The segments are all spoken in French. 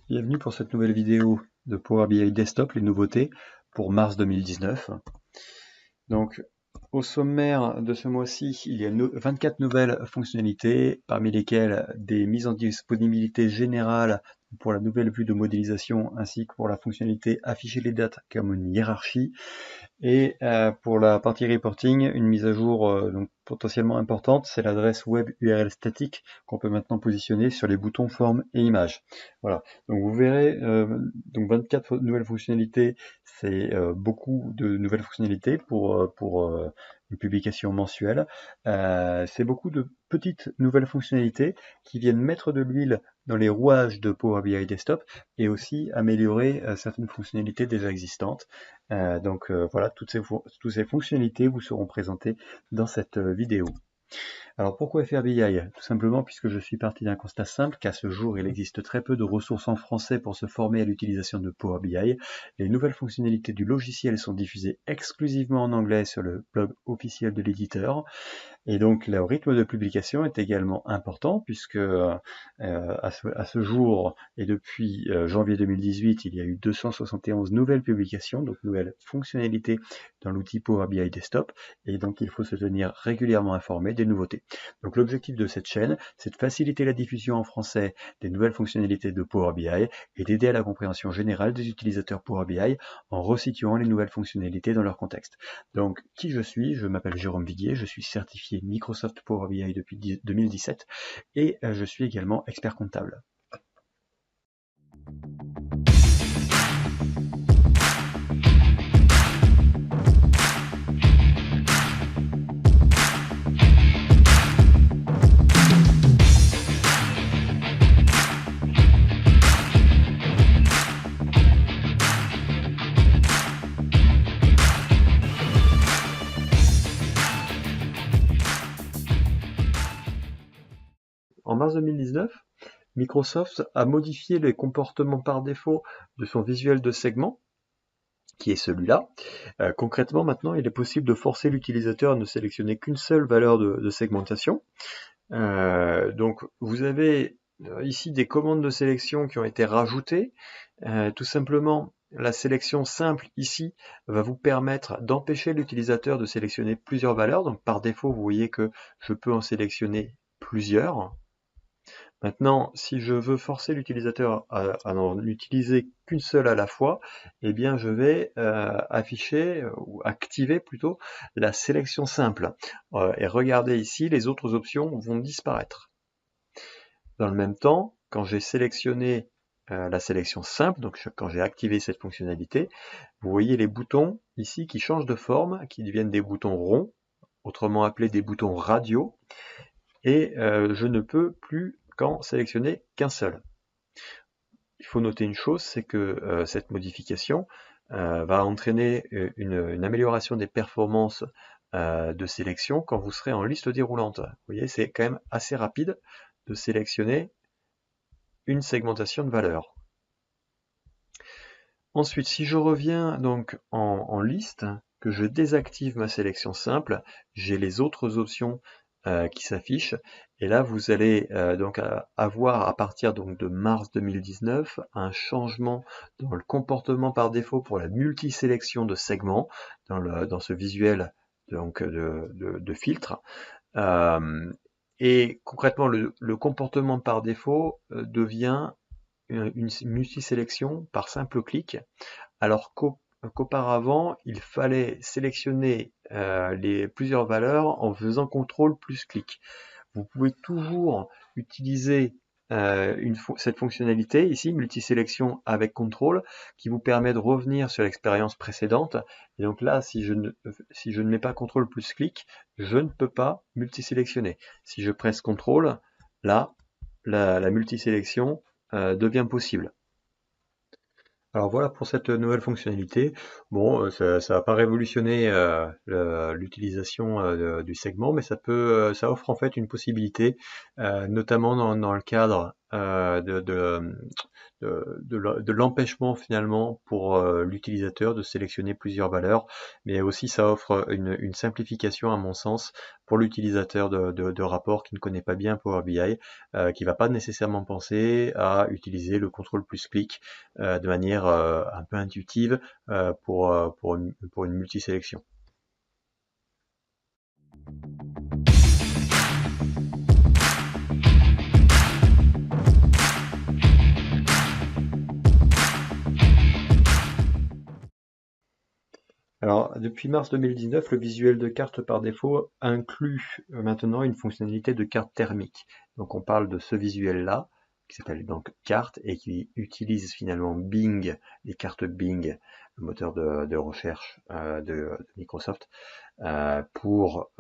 Bienvenue pour cette nouvelle vidéo de Power BI Desktop, les nouveautés pour mars 2019. Donc, au sommaire de ce mois-ci, il y a 24 nouvelles fonctionnalités, parmi lesquelles des mises en disponibilité générales pour la nouvelle vue de modélisation, ainsi que pour la fonctionnalité afficher les dates comme une hiérarchie. Et pour la partie reporting, une mise à jour donc potentiellement importante, c'est l'adresse web URL statique qu'on peut maintenant positionner sur les boutons formes et images. Voilà, donc vous verrez, donc 24 nouvelles fonctionnalités, c'est beaucoup de nouvelles fonctionnalités pour une publication mensuelle. C'est beaucoup de petites nouvelles fonctionnalités qui viennent mettre de l'huile dans les rouages de Power BI Desktop et aussi améliorer certaines fonctionnalités déjà existantes. Voilà, toutes ces fonctionnalités vous seront présentées dans cette vidéo. Alors pourquoi faire BI? Tout simplement puisque je suis parti d'un constat simple qu'à ce jour il existe très peu de ressources en français pour se former à l'utilisation de Power BI. Les nouvelles fonctionnalités du logiciel sont diffusées exclusivement en anglais sur le blog officiel de l'éditeur. Et donc le rythme de publication est également important puisque à ce jour et depuis janvier 2018, il y a eu 271 nouvelles publications, donc nouvelles fonctionnalités dans l'outil Power BI Desktop, et donc il faut se tenir régulièrement informé des nouveautés. Donc l'objectif de cette chaîne, c'est de faciliter la diffusion en français des nouvelles fonctionnalités de Power BI et d'aider à la compréhension générale des utilisateurs Power BI en resituant les nouvelles fonctionnalités dans leur contexte. Donc qui je suis? Je m'appelle Jérôme Viguier, je suis certifié Microsoft Power BI depuis 2017 et je suis également expert comptable. En mars 2019, Microsoft a modifié les comportements par défaut de son visuel de segment, qui est celui-là. Concrètement, maintenant, il est possible de forcer l'utilisateur à ne sélectionner qu'une seule valeur de segmentation. Donc, vous avez ici des commandes de sélection qui ont été rajoutées. Tout simplement, la sélection simple ici va vous permettre d'empêcher l'utilisateur de sélectionner plusieurs valeurs. Donc, par défaut, vous voyez que je peux en sélectionner plusieurs. Maintenant, si je veux forcer l'utilisateur à n'en utiliser qu'une seule à la fois, eh bien je vais afficher ou activer plutôt la sélection simple. Et regardez ici, les autres options vont disparaître. Dans le même temps, quand j'ai sélectionné la sélection simple, donc quand j'ai activé cette fonctionnalité, vous voyez les boutons ici qui changent de forme, qui deviennent des boutons ronds, autrement appelés des boutons radiaux, et je ne peux plus qu'en sélectionner qu'un seul. Il faut noter une chose, c'est que cette modification va entraîner une amélioration des performances de sélection quand vous serez en liste déroulante. Vous voyez, c'est quand même assez rapide de sélectionner une segmentation de valeurs. Ensuite, si je reviens donc en liste, que je désactive ma sélection simple, j'ai les autres options qui s'affichent. Et là, vous allez donc avoir à partir donc de mars 2019 un changement dans le comportement par défaut pour la multisélection de segments dans ce visuel donc de filtre. Et concrètement, le comportement par défaut devient une multisélection par simple clic, alors qu'auparavant, il fallait sélectionner plusieurs valeurs en faisant CTRL plus clic. Vous pouvez toujours utiliser cette fonctionnalité ici, multisélection avec CTRL, qui vous permet de revenir sur l'expérience précédente. Et donc là, si je ne mets pas CTRL plus clic, je ne peux pas multisélectionner. Si je presse CTRL, là, la multisélection devient possible. Alors voilà pour cette nouvelle fonctionnalité. Bon, ça va pas révolutionner l'utilisation du segment, mais ça offre en fait une possibilité, notamment dans le cadre de l'empêchement finalement pour l'utilisateur de sélectionner plusieurs valeurs, mais aussi ça offre une simplification à mon sens pour l'utilisateur de rapport qui ne connaît pas bien Power BI, qui va pas nécessairement penser à utiliser le contrôle plus clic de manière un peu intuitive pour une multisélection. Alors, depuis mars 2019, le visuel de carte par défaut inclut maintenant une fonctionnalité de carte thermique. Donc on parle de ce visuel-là, qui s'appelle donc carte, et qui utilise finalement Bing, les cartes Bing, le moteur de recherche de Microsoft, pour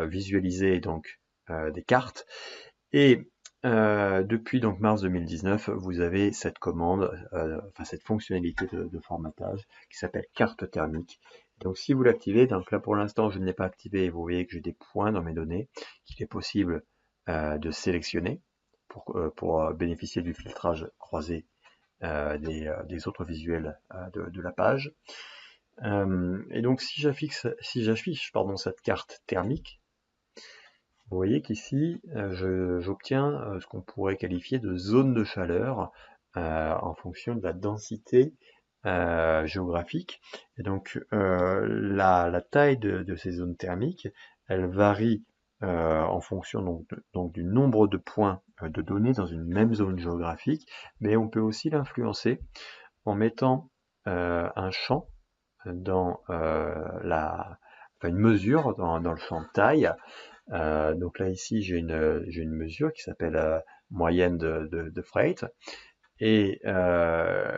visualiser donc des cartes. Et depuis donc mars 2019, vous avez cette commande, cette fonctionnalité de formatage qui s'appelle carte thermique. Donc si vous l'activez, donc là pour l'instant je ne l'ai pas activé, vous voyez que j'ai des points dans mes données qu'il est possible de sélectionner pour bénéficier du filtrage croisé des autres visuels de la page. Et donc si j'affiche cette carte thermique, vous voyez qu'ici, j'obtiens ce qu'on pourrait qualifier de zone de chaleur en fonction de la densité géographique. Et donc, la taille de ces zones thermiques, elle varie en fonction donc du nombre de points de données dans une même zone géographique, mais on peut aussi l'influencer en mettant un champ dans une mesure dans le champ taille. Donc là ici j'ai une mesure qui s'appelle moyenne de freight, et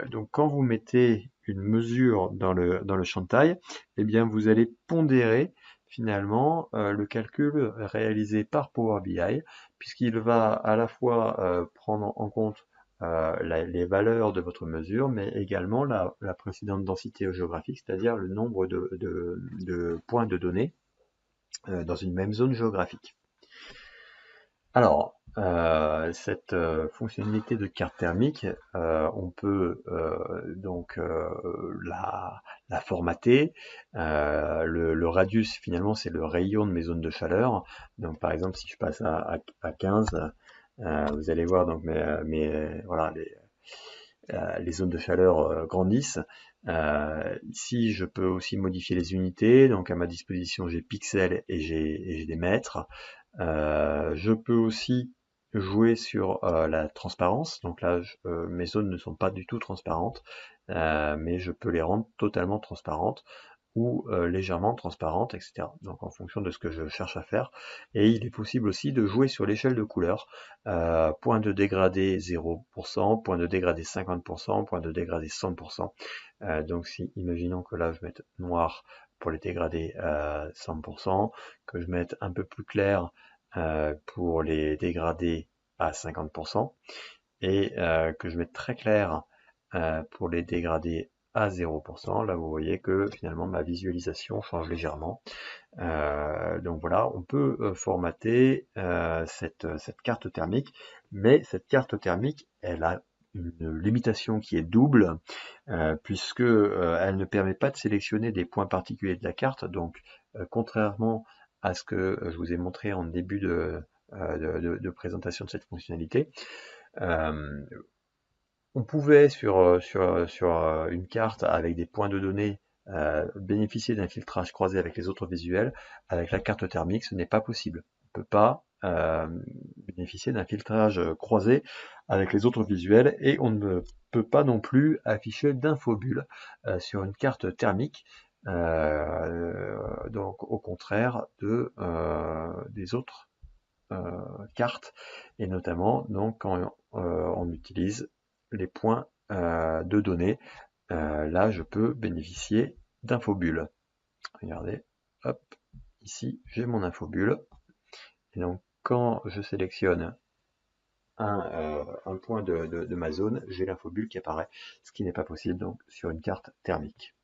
donc quand vous mettez une mesure dans le champ de taille, eh bien vous allez pondérer finalement le calcul réalisé par Power BI, puisqu'il va à la fois prendre en compte les valeurs de votre mesure, mais également la précédente densité géographique, c'est-à-dire le nombre de points de données dans une même zone géographique. Alors, cette fonctionnalité de carte thermique, on peut donc la formater. Le radius, finalement, c'est le rayon de mes zones de chaleur. Donc, par exemple, si je passe à 15, vous allez voir donc voilà, les zones de chaleur grandissent. Ici, je peux aussi modifier les unités. Donc, à ma disposition, j'ai pixels et j'ai des mètres. Je peux aussi jouer sur la transparence. Donc là, mes zones ne sont pas du tout transparentes, mais je peux les rendre totalement transparentes ou légèrement transparentes, etc. Donc en fonction de ce que je cherche à faire. Et il est possible aussi de jouer sur l'échelle de couleurs. Point de dégradé 0%, point de dégradé 50%, point de dégradé 100%. Donc si, imaginons que là je mette noir pour les dégradés 100%, que je mette un peu plus clair pour les dégradés à 50%, et que je mette très clair pour les dégradés à 0%. Là vous voyez que finalement ma visualisation change légèrement. Donc voilà, on peut formater cette carte thermique, mais cette carte thermique, elle a une limitation qui est double, puisque elle ne permet pas de sélectionner des points particuliers de la carte. Donc contrairement à ce que je vous ai montré en début de présentation de cette fonctionnalité, on pouvait sur une carte avec des points de données bénéficier d'un filtrage croisé avec les autres visuels. Avec la carte thermique, ce n'est pas possible. On ne peut pas bénéficier d'un filtrage croisé avec les autres visuels, et on ne peut pas non plus afficher d'infobulles sur une carte thermique, donc au contraire des autres cartes, et notamment donc quand on utilise les points de données. Là, je peux bénéficier d'infobulles. Regardez, hop, ici, j'ai mon infobulle. Et donc, quand je sélectionne un point de ma zone, j'ai l'infobulle qui apparaît, ce qui n'est pas possible donc sur une carte thermique.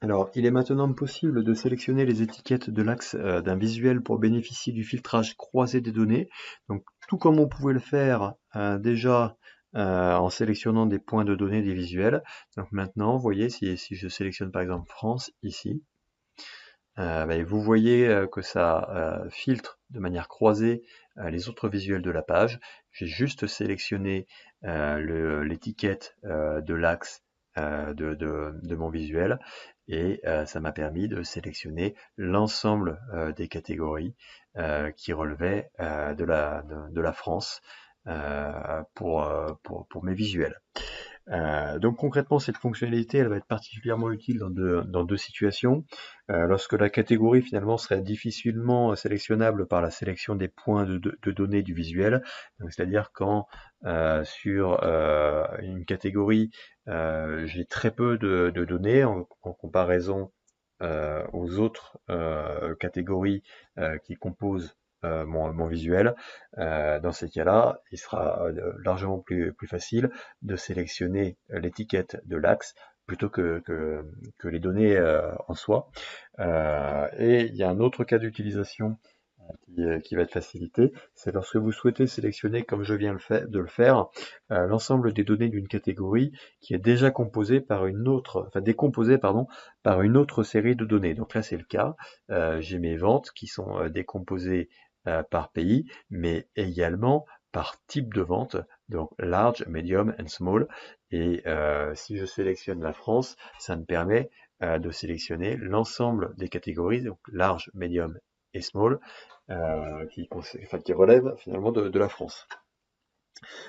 Alors, il est maintenant possible de sélectionner les étiquettes de l'axe d'un visuel pour bénéficier du filtrage croisé des données. Donc, tout comme on pouvait le faire déjà en sélectionnant des points de données des visuels. Donc maintenant, vous voyez, si je sélectionne par exemple France ici, vous voyez que ça filtre de manière croisée les autres visuels de la page. J'ai juste sélectionné l'étiquette de l'axe de mon visuel et ça m'a permis de sélectionner l'ensemble des catégories qui relevaient de la France pour mes visuels. Donc concrètement, cette fonctionnalité, elle va être particulièrement utile dans deux situations. Lorsque la catégorie finalement serait difficilement sélectionnable par la sélection des points de données du visuel, c'est-à-dire quand sur une catégorie, j'ai très peu de données en comparaison aux autres catégories qui composent mon visuel. Dans ces cas-là, il sera largement plus facile de sélectionner l'étiquette de l'axe plutôt que les données en soi. Et il y a un autre cas d'utilisation qui va être facilité, c'est lorsque vous souhaitez sélectionner, comme je viens de le faire, l'ensemble des données d'une catégorie qui est déjà composée par une autre, enfin décomposée pardon, par une autre série de données. Donc là c'est le cas, j'ai mes ventes qui sont décomposées par pays, mais également par type de vente, donc large, medium and small. Et si je sélectionne la France, ça me permet de sélectionner l'ensemble des catégories, donc large, medium et small, qui relèvent finalement de la France.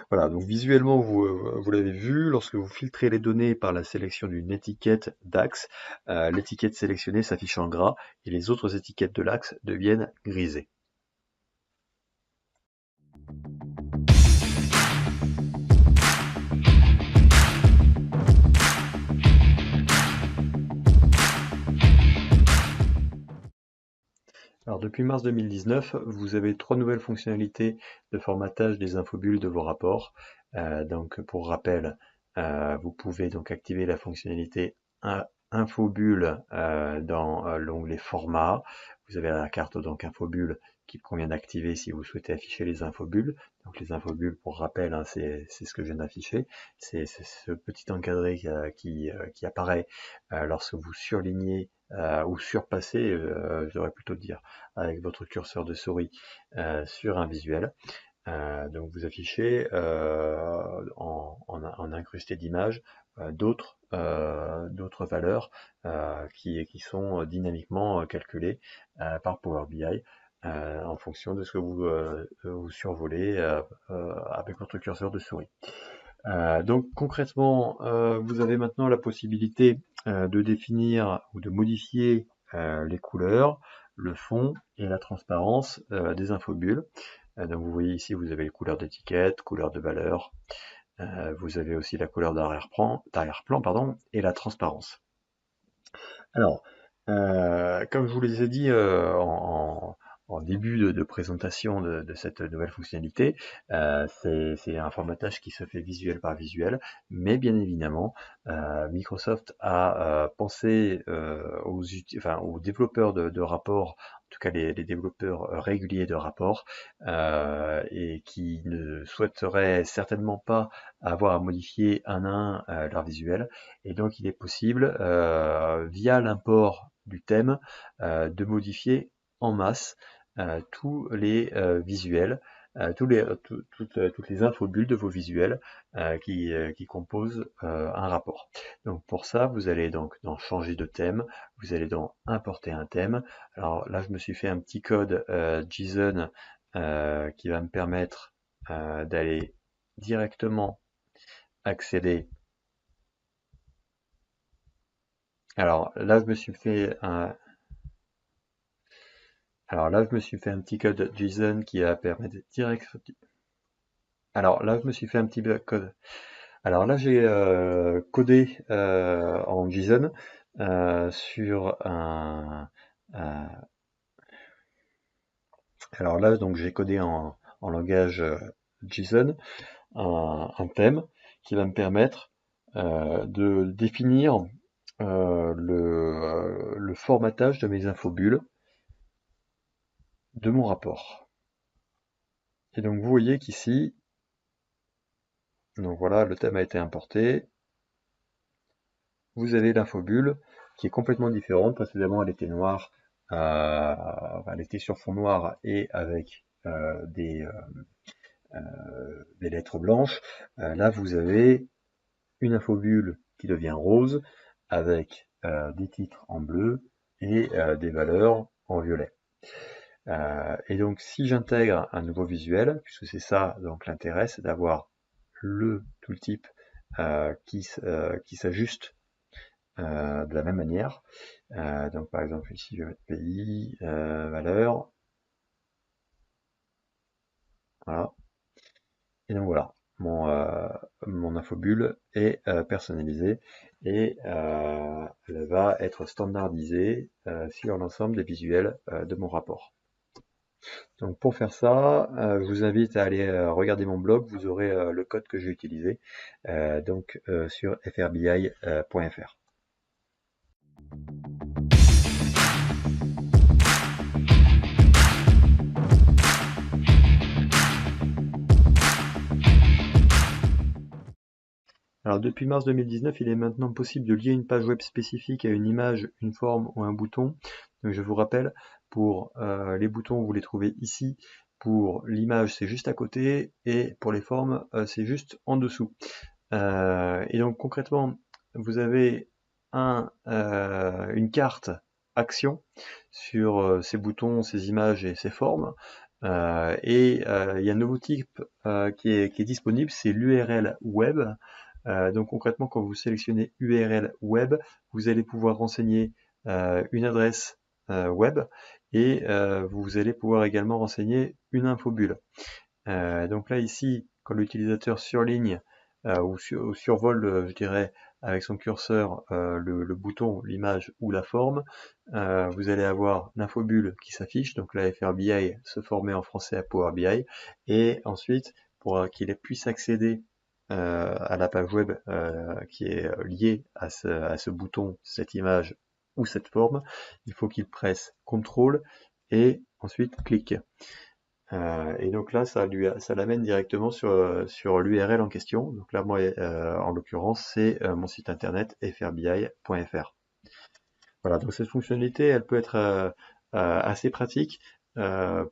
Voilà, donc visuellement, vous l'avez vu, lorsque vous filtrez les données par la sélection d'une étiquette d'axe, l'étiquette sélectionnée s'affiche en gras et les autres étiquettes de l'axe deviennent grisées. Alors depuis mars 2019, vous avez 3 nouvelles fonctionnalités de formatage des infobulles de vos rapports. Donc pour rappel, vous pouvez donc activer la fonctionnalité Infobulle dans l'onglet Format. Vous avez la carte donc Infobulle qui convient d'activer si vous souhaitez afficher les infobulles. Donc les infobulles, pour rappel, hein, c'est ce que je viens d'afficher. C'est ce petit encadré qui apparaît lorsque vous surlignez ou surpassez, je devrais plutôt dire, avec votre curseur de souris sur un visuel. Donc vous affichez en incrusté d'images d'autres valeurs qui sont dynamiquement calculées par Power BI en fonction de ce que vous survolez avec votre curseur de souris. Donc concrètement, vous avez maintenant la possibilité de définir ou de modifier les couleurs, le fond et la transparence des infobulles. Donc vous voyez ici, vous avez les couleurs d'étiquette, couleurs de valeur, vous avez aussi la couleur d'arrière-plan, et la transparence. Alors, comme je vous les ai dit en début de présentation de cette nouvelle fonctionnalité, c'est un formatage qui se fait visuel par visuel, mais bien évidemment, Microsoft a pensé aux développeurs de rapports, en tout cas les développeurs réguliers de rapports, et qui ne souhaiteraient certainement pas avoir à modifier un à un leur visuel. Et donc il est possible, via l'import du thème, de modifier en masse tous les visuels, toutes les infobulles de vos visuels qui composent un rapport. Donc pour ça, vous allez donc dans changer de thème, vous allez dans importer un thème. Alors là, je me suis fait un petit code JSON qui va me permettre d'aller directement accéder. Alors là, je me suis fait un petit code JSON qui va permettre direct. Alors là, je me suis fait un petit code. Alors là, j'ai codé en JSON sur un. Alors là, donc j'ai codé en langage JSON un thème qui va me permettre de définir le formatage de mes infobules de mon rapport. Et donc vous voyez qu'ici, donc voilà, le thème a été importé. Vous avez l'infobulle qui est complètement différente. Précédemment, elle était noire, elle était sur fond noir et avec des lettres blanches. Là, vous avez une infobulle qui devient rose avec des titres en bleu et des valeurs en violet. Et donc, si j'intègre un nouveau visuel, puisque c'est ça donc l'intérêt, c'est d'avoir le tooltip qui s'ajuste de la même manière. Donc par exemple ici je vais mettre pays, valeur, voilà. Et donc voilà, mon infobulle est personnalisée et elle va être standardisée sur l'ensemble des visuels de mon rapport. Donc pour faire ça, je vous invite à aller regarder mon blog, vous aurez le code que j'ai utilisé sur frbi.fr. Alors depuis mars 2019, il est maintenant possible de lier une page web spécifique à une image, une forme ou un bouton. Donc je vous rappelle, pour les boutons, vous les trouvez ici. Pour l'image, c'est juste à côté. Et pour les formes, c'est juste en dessous. Et donc concrètement, vous avez une carte action sur ces boutons, ces images et ces formes. Il y a un nouveau type qui est disponible, c'est l'URL web. Donc concrètement, quand vous sélectionnez URL web, vous allez pouvoir renseigner une adresse web et vous allez pouvoir également renseigner une infobulle. Donc là ici, quand l'utilisateur surligne ou survole, je dirais, avec son curseur le bouton, l'image ou la forme, vous allez avoir l'infobulle qui s'affiche, donc la FRBI se former en français à Power BI, et ensuite, pour qu'il puisse accéder à la page web qui est liée à ce bouton, cette image ou cette forme, il faut qu'il presse CTRL et ensuite clique. Et donc là, ça l'amène directement sur l'URL en question. Donc là, moi, en l'occurrence, c'est mon site internet frbi.fr. Voilà, donc cette fonctionnalité, elle peut être assez pratique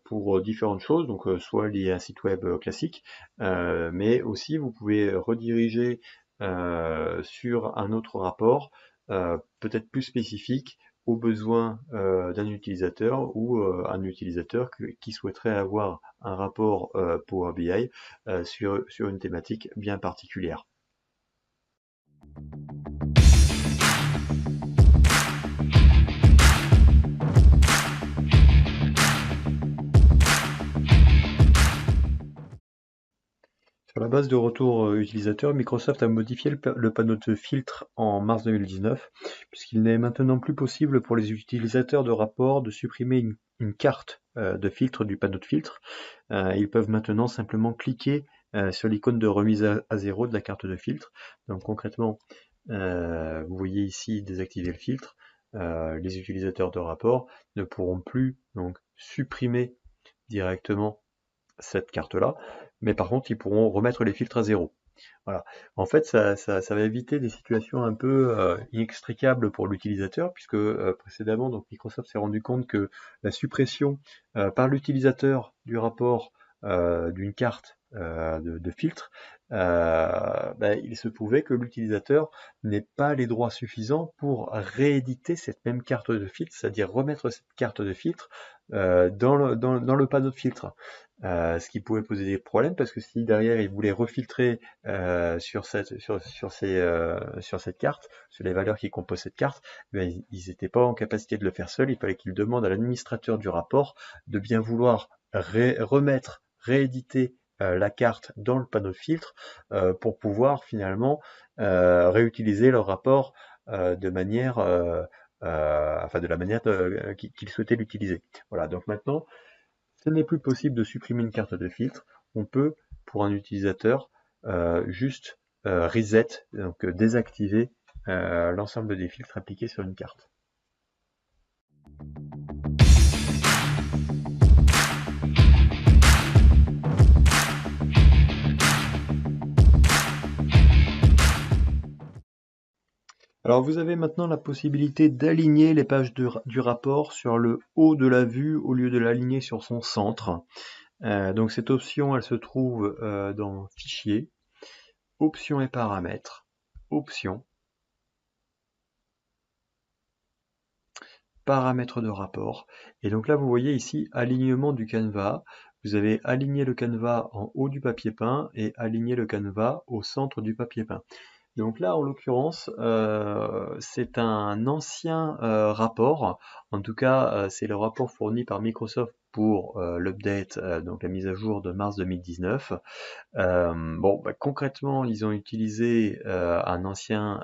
pour différentes choses, donc soit lié à un site web classique, mais aussi vous pouvez rediriger sur un autre rapport, peut-être plus spécifique, aux besoins d'un utilisateur ou un utilisateur qui souhaiterait avoir un rapport Power BI sur une thématique bien particulière. Sur la base de retour utilisateur, Microsoft a modifié le panneau de filtre en mars 2019, puisqu'il n'est maintenant plus possible pour les utilisateurs de rapport de supprimer une carte de filtre du panneau de filtre. Ils peuvent maintenant simplement cliquer sur l'icône de remise à zéro de la carte de filtre. Donc concrètement, vous voyez ici désactiver le filtre. Les utilisateurs de rapport ne pourront plus donc supprimer directement cette carte-là, mais par contre, ils pourront remettre les filtres à zéro. Voilà. En fait, ça va éviter des situations un peu inextricables pour l'utilisateur, puisque précédemment, donc Microsoft s'est rendu compte que la suppression par l'utilisateur du rapport d'une carte de filtre, il se pouvait que l'utilisateur n'ait pas les droits suffisants pour rééditer cette même carte de filtre, c'est-à-dire remettre cette carte de filtre dans le panneau de filtre. Ce qui pouvait poser des problèmes parce que si derrière il voulait refiltrer sur cette carte, sur les valeurs qui composent cette carte, ils n'étaient pas en capacité de le faire seuls. Il fallait qu'ils demandent à l'administrateur du rapport de bien vouloir rééditer la carte dans le panneau de filtre pour pouvoir finalement réutiliser leur rapport de manière de la manière qu'ils souhaitaient l'utiliser. Voilà, donc maintenant ce n'est plus possible de supprimer une carte de filtre. On peut, pour un utilisateur, juste reset, donc désactiver l'ensemble des filtres appliqués sur une carte. Alors vous avez maintenant la possibilité d'aligner les pages du rapport sur le haut de la vue au lieu de l'aligner sur son centre. Donc cette option, elle se trouve dans Fichier, Options et paramètres, Options, Paramètres de rapport. Et donc là, vous voyez ici, alignement du canevas. Vous avez aligné le canevas en haut du papier peint et aligné le canevas au centre du papier peint. Donc là, en l'occurrence, c'est un ancien rapport. En tout cas, c'est le rapport fourni par Microsoft pour l'update, donc la mise à jour de mars 2019. Concrètement, ils ont utilisé un ancien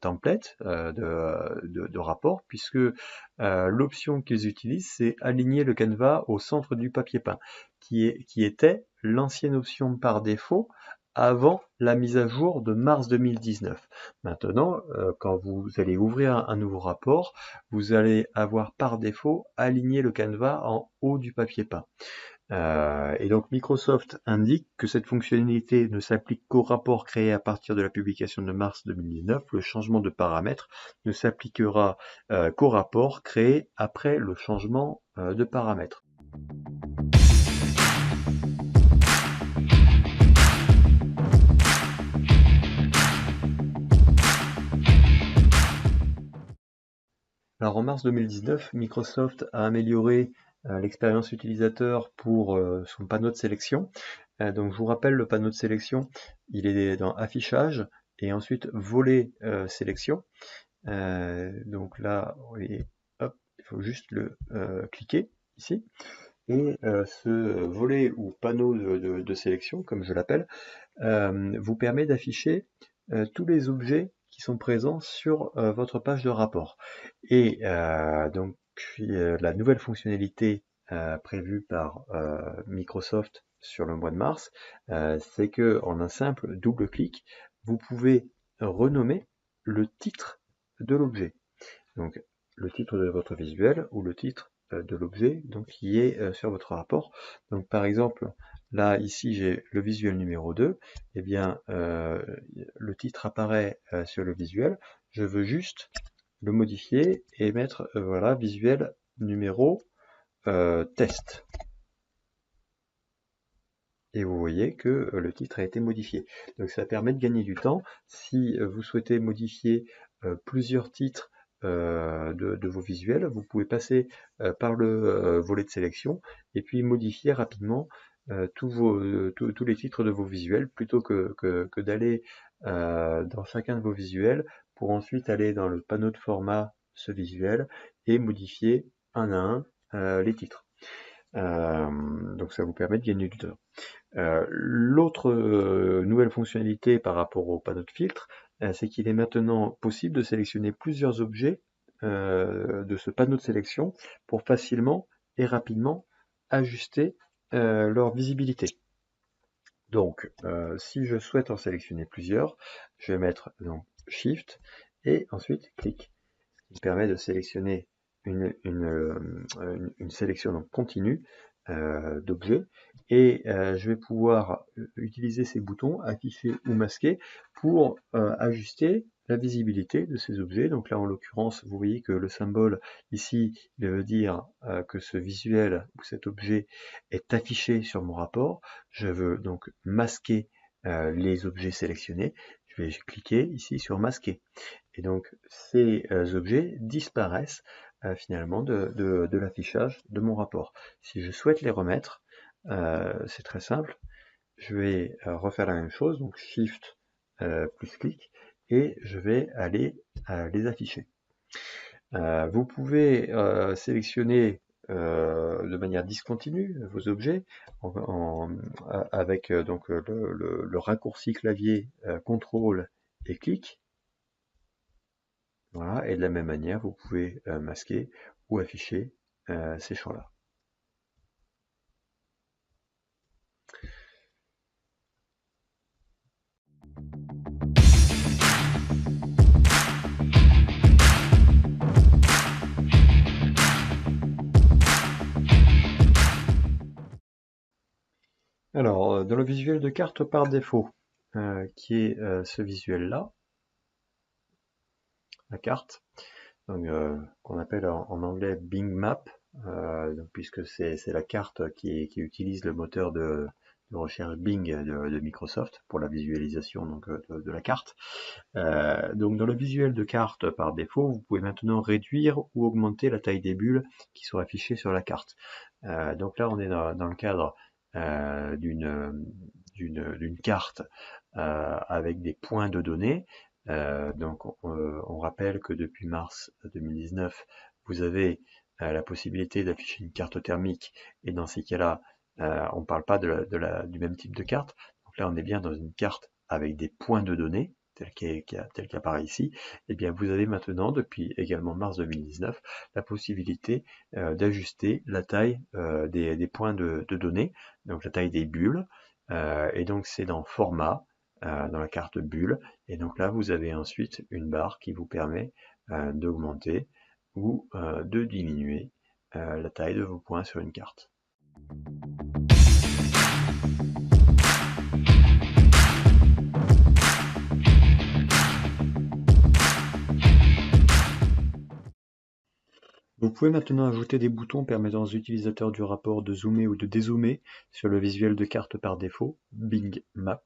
template de rapport, puisque l'option qu'ils utilisent, c'est aligner le canevas au centre du papier peint, qui était l'ancienne option par défaut avant la mise à jour de mars 2019. Maintenant, quand vous allez ouvrir un nouveau rapport, vous allez avoir par défaut aligné le canevas en haut du papier peint. Et donc Microsoft indique que cette fonctionnalité ne s'applique qu'au rapport créé à partir de la publication de mars 2019. Le changement de paramètres ne s'appliquera qu'au rapport créé après le changement de paramètres. Alors en mars 2019, Microsoft a amélioré l'expérience utilisateur pour son panneau de sélection. Donc je vous rappelle, le panneau de sélection, il est dans Affichage et ensuite Volet sélection. Donc là, hop, il faut juste le cliquer ici. Et ce volet ou panneau de sélection, comme je l'appelle, vous permet d'afficher tous les objets qui sont présents sur votre page de rapport. Et donc la nouvelle fonctionnalité prévue par Microsoft sur le mois de mars, c'est que en un simple double clic, vous pouvez renommer le titre de l'objet. Donc le titre de votre visuel ou le titre de l'objet donc qui est sur votre rapport. Donc par exemple, là ici j'ai le visuel numéro 2, et bien le titre apparaît sur le visuel. Je veux juste le modifier et mettre voilà, visuel numéro test. Et vous voyez que le titre a été modifié. Donc ça permet de gagner du temps. Si vous souhaitez modifier plusieurs titres de vos visuels, vous pouvez passer par le volet de sélection et puis modifier rapidement tous les titres de vos visuels plutôt que d'aller dans chacun de vos visuels pour ensuite aller dans le panneau de format ce visuel et modifier un à un les titres. Donc ça vous permet de gagner du temps. L'autre nouvelle fonctionnalité par rapport au panneau de filtre, c'est qu'il est maintenant possible de sélectionner plusieurs objets de ce panneau de sélection pour facilement et rapidement ajuster leur visibilité. Donc, si je souhaite en sélectionner plusieurs, je vais mettre donc Shift et ensuite clic, ce qui permet de sélectionner une sélection donc continue d'objets, et je vais pouvoir utiliser ces boutons afficher ou masquer pour ajuster la visibilité de ces objets. Donc là en l'occurrence vous voyez que le symbole ici il veut dire que ce visuel ou cet objet est affiché sur mon rapport. Je veux donc masquer les objets sélectionnés. Je vais cliquer ici sur masquer et donc ces objets disparaissent finalement de l'affichage de mon rapport. Si je souhaite les remettre, c'est très simple, je vais refaire la même chose, donc Shift plus clic, et je vais aller les afficher. Vous pouvez sélectionner de manière discontinue vos objets avec donc le raccourci clavier CTRL et clic. Voilà, et de la même manière, vous pouvez masquer ou afficher ces champs-là. Alors, dans le visuel de carte par défaut, qui est ce visuel-là, la carte, donc qu'on appelle en anglais Bing Map, donc, puisque c'est la carte qui utilise le moteur de recherche Bing de Microsoft pour la visualisation donc, de la carte. Donc dans le visuel de carte par défaut, vous pouvez maintenant réduire ou augmenter la taille des bulles qui sont affichées sur la carte. Donc là on est dans le cadre d'une carte avec des points de données. Donc on rappelle que depuis mars 2019, vous avez la possibilité d'afficher une carte thermique, et dans ces cas-là, on ne parle pas du même type de carte. Donc là, on est bien dans une carte avec des points de données, tel qu'apparaît ici. Et bien, vous avez maintenant, depuis également mars 2019, la possibilité d'ajuster la taille des points de données, donc la taille des bulles. Et donc, c'est dans Format, dans la carte bulle. Et donc là, vous avez ensuite une barre qui vous permet d'augmenter ou de diminuer la taille de vos points sur une carte. Vous pouvez maintenant ajouter des boutons permettant aux utilisateurs du rapport de zoomer ou de dézoomer sur le visuel de carte par défaut, Bing Map.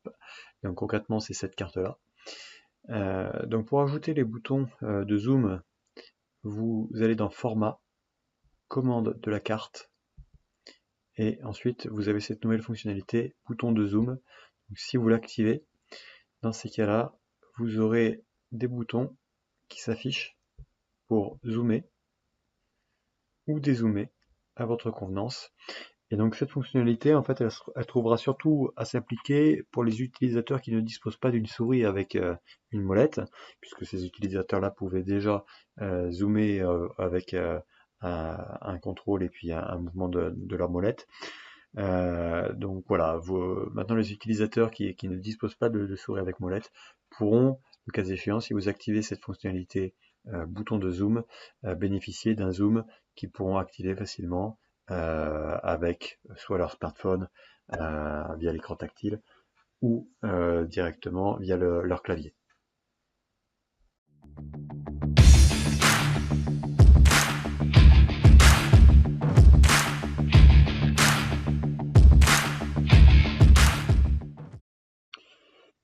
Donc concrètement, c'est cette carte-là. Donc pour ajouter les boutons de zoom, vous allez dans Format, Commande de la carte, et ensuite vous avez cette nouvelle fonctionnalité, bouton de zoom. Donc, si vous l'activez, dans ces cas-là, vous aurez des boutons qui s'affichent pour zoomer ou dézoomer à votre convenance. Et donc cette fonctionnalité, en fait, elle trouvera surtout à s'appliquer pour les utilisateurs qui ne disposent pas d'une souris avec une molette, puisque ces utilisateurs-là pouvaient déjà zoomer avec un contrôle et puis un mouvement de leur molette. Donc voilà, maintenant les utilisateurs qui ne disposent pas de souris avec molette pourront, le cas échéant, si vous activez cette fonctionnalité bouton de zoom, bénéficier d'un zoom qu'ils pourront activer facilement avec soit leur smartphone via l'écran tactile ou directement via leur clavier.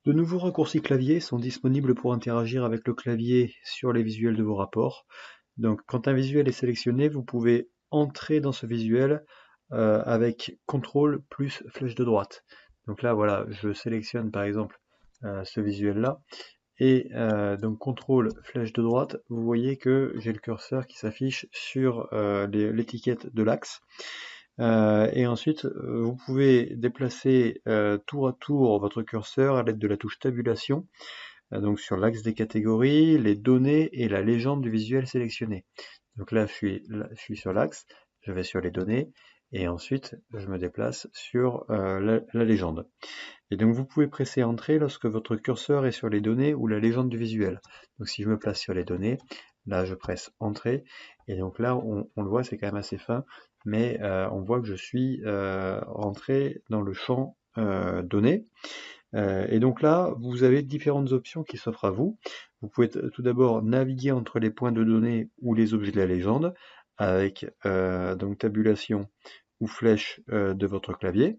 De nouveaux raccourcis clavier sont disponibles pour interagir avec le clavier sur les visuels de vos rapports. Donc quand un visuel est sélectionné, vous pouvez entrer dans ce visuel avec CTRL plus flèche de droite. Donc là voilà, je sélectionne par exemple ce visuel là, et donc CTRL flèche de droite, vous voyez que j'ai le curseur qui s'affiche sur l'étiquette de l'axe. Et ensuite, vous pouvez déplacer tour à tour votre curseur à l'aide de la touche tabulation, donc sur l'axe des catégories, les données et la légende du visuel sélectionné. Donc là, je suis sur l'axe, je vais sur les données, et ensuite, je me déplace sur la légende. Et donc, vous pouvez presser Entrée lorsque votre curseur est sur les données ou la légende du visuel. Donc, si je me place sur les données, là, je presse Entrée, et donc là, on le voit, c'est quand même assez fin, mais on voit que je suis rentré dans le champ données. Et donc là, vous avez différentes options qui s'offrent à vous. Vous pouvez tout d'abord naviguer entre les points de données ou les objets de la légende avec donc tabulation ou flèche de votre clavier.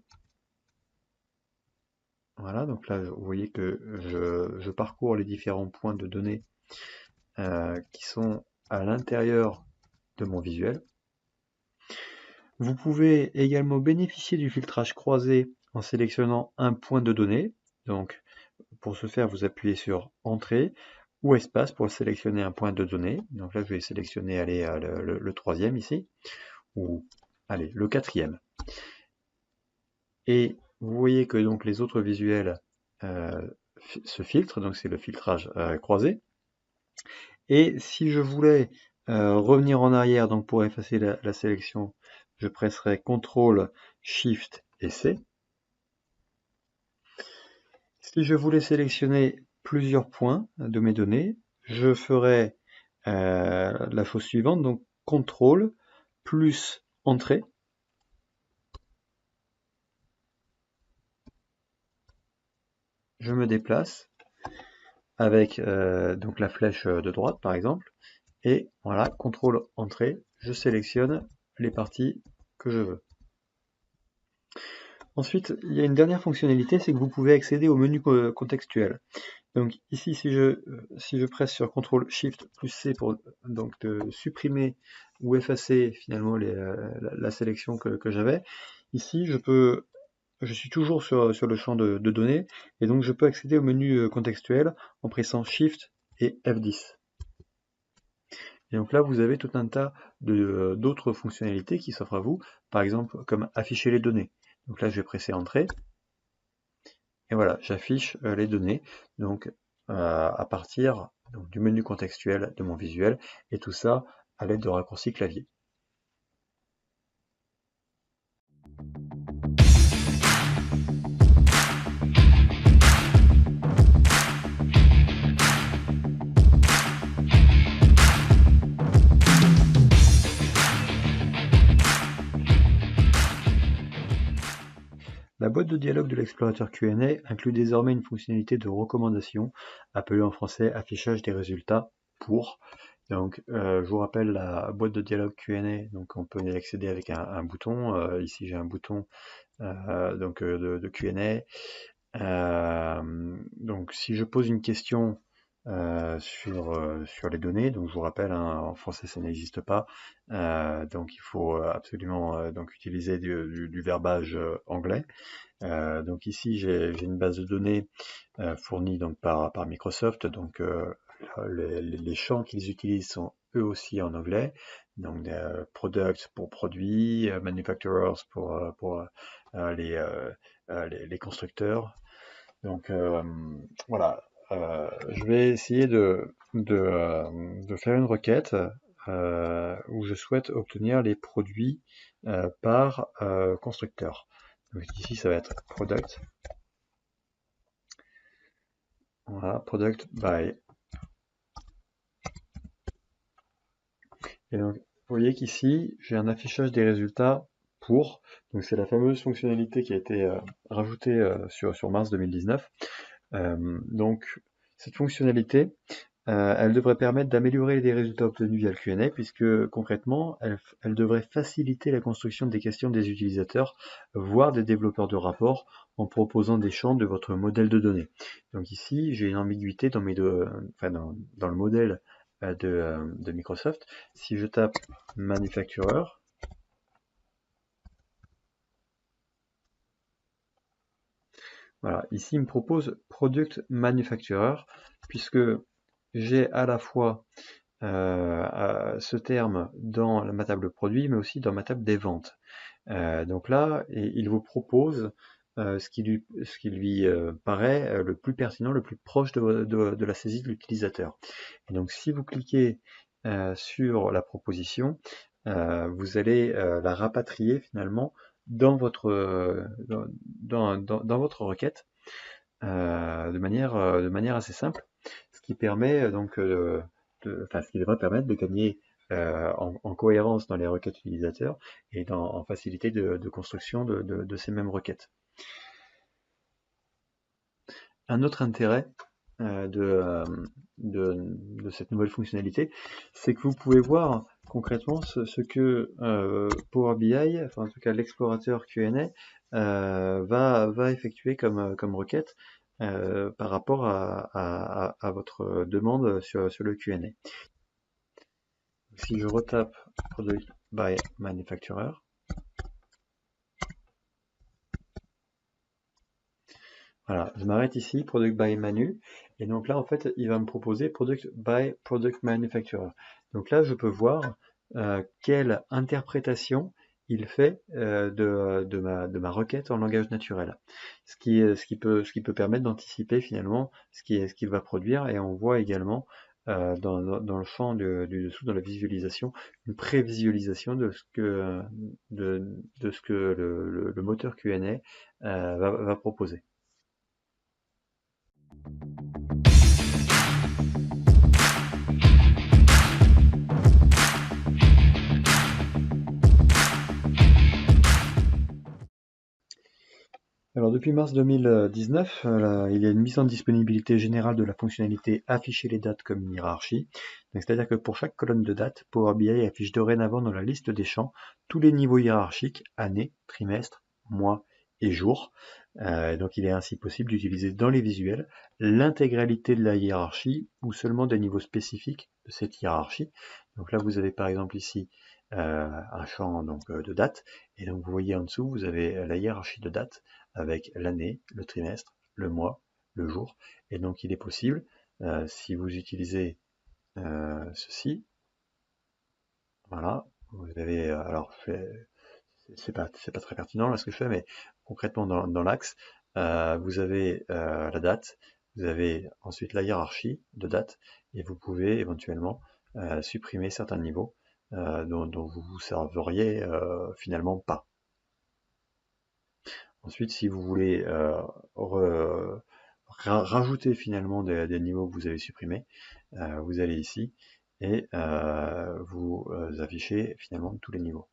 Voilà, donc là, vous voyez que je parcours les différents points de données qui sont à l'intérieur de mon visuel. Vous pouvez également bénéficier du filtrage croisé en sélectionnant un point de données. Donc, pour ce faire, vous appuyez sur Entrée ou Espace pour sélectionner un point de données. Donc là, je vais sélectionner allez, le troisième ici, ou allez, le quatrième. Et vous voyez que donc les autres visuels se filtrent, donc c'est le filtrage croisé. Et si je voulais revenir en arrière, donc pour effacer la sélection, je presserai CTRL, SHIFT et C. Si je voulais sélectionner plusieurs points de mes données, je ferai la chose suivante, donc CTRL plus Entrée. je me déplace avec donc la flèche de droite par exemple, et voilà, CTRL Entrée, je sélectionne les parties que je veux. Ensuite, il y a une dernière fonctionnalité, c'est que vous pouvez accéder au menu contextuel. Donc ici, si je presse sur CTRL SHIFT plus C pour donc supprimer ou effacer finalement la sélection que j'avais, ici je suis toujours sur le champ de données, et donc je peux accéder au menu contextuel en pressant SHIFT et F10. Et donc là, vous avez tout un tas d'autres fonctionnalités qui s'offrent à vous, par exemple comme afficher les données. Donc là, je vais presser Entrée, et voilà, j'affiche les données donc, à partir donc, du menu contextuel de mon visuel, et tout ça à l'aide de raccourcis clavier. La boîte de dialogue de l'explorateur Q&A inclut désormais une fonctionnalité de recommandation, appelée en français affichage des résultats pour. Donc, je vous rappelle la boîte de dialogue Q&A, donc on peut y accéder avec un bouton. Ici j'ai un bouton de Q&A. Donc si je pose une question sur les données, donc je vous rappelle, hein, en français ça n'existe pas, donc il faut absolument donc utiliser du verbage anglais. Donc ici j'ai une base de données fournie donc par Microsoft, donc les champs qu'ils utilisent sont eux aussi en anglais, donc products pour produits, manufacturers pour les constructeurs. Donc voilà, je vais essayer de faire une requête où je souhaite obtenir les produits par constructeur. Donc ici ça va être product. Voilà, product by. Et donc vous voyez qu'ici j'ai un affichage des résultats pour. Donc c'est la fameuse fonctionnalité qui a été rajoutée sur mars 2019. Donc cette fonctionnalité, elle devrait permettre d'améliorer les résultats obtenus via le Q&A, puisque concrètement, elle devrait faciliter la construction des questions des utilisateurs, voire des développeurs de rapports, en proposant des champs de votre modèle de données. Donc ici, j'ai une ambiguïté dans le modèle de Microsoft. Si je tape manufacturer, voilà, ici il me propose product manufacturer, puisque j'ai à la fois ce terme dans ma table produit, mais aussi dans ma table des ventes. Donc là, il vous propose ce qui lui paraît le plus pertinent, le plus proche de la saisie de l'utilisateur. Et donc si vous cliquez sur la proposition, vous allez la rapatrier finalement dans votre requête de manière assez simple, ce qui permet donc ce qui devrait permettre de gagner en cohérence dans les requêtes utilisateurs et en facilité de construction de ces mêmes requêtes. Un autre intérêt de cette nouvelle fonctionnalité, c'est que vous pouvez voir concrètement ce que Power BI, enfin en tout cas l'explorateur Q&A, va effectuer comme requête par rapport à votre demande sur le Q&A. Si je retape Product by Manufacturer, voilà, je m'arrête ici, Product by Manu, et donc là en fait il va me proposer Product by Product Manufacturer. Donc là je peux voir quelle interprétation il fait de ma requête en langage naturel, ce qui peut permettre d'anticiper finalement ce qu'il va produire, et on voit également dans le champ du dessous, dans la visualisation, une prévisualisation de ce que le moteur Q&A va proposer. Alors depuis mars 2019, il y a une mise en disponibilité générale de la fonctionnalité afficher les dates comme une hiérarchie. C'est-à-dire que pour chaque colonne de date, Power BI affiche dorénavant dans la liste des champs tous les niveaux hiérarchiques, année, trimestre, mois et jour. Donc il est ainsi possible d'utiliser dans les visuels l'intégralité de la hiérarchie ou seulement des niveaux spécifiques de cette hiérarchie. Donc là vous avez par exemple ici un champ de date, et donc vous voyez en dessous vous avez la hiérarchie de date avec l'année, le trimestre, le mois, le jour, et donc il est possible, si vous utilisez ceci, voilà, vous avez, alors c'est pas très pertinent là ce que je fais, mais concrètement dans l'axe, vous avez la date, vous avez ensuite la hiérarchie de date, et vous pouvez éventuellement supprimer certains niveaux dont vous vous serveriez finalement pas. Ensuite, si vous voulez rajouter finalement des niveaux que vous avez supprimés, vous allez ici et vous affichez finalement tous les niveaux.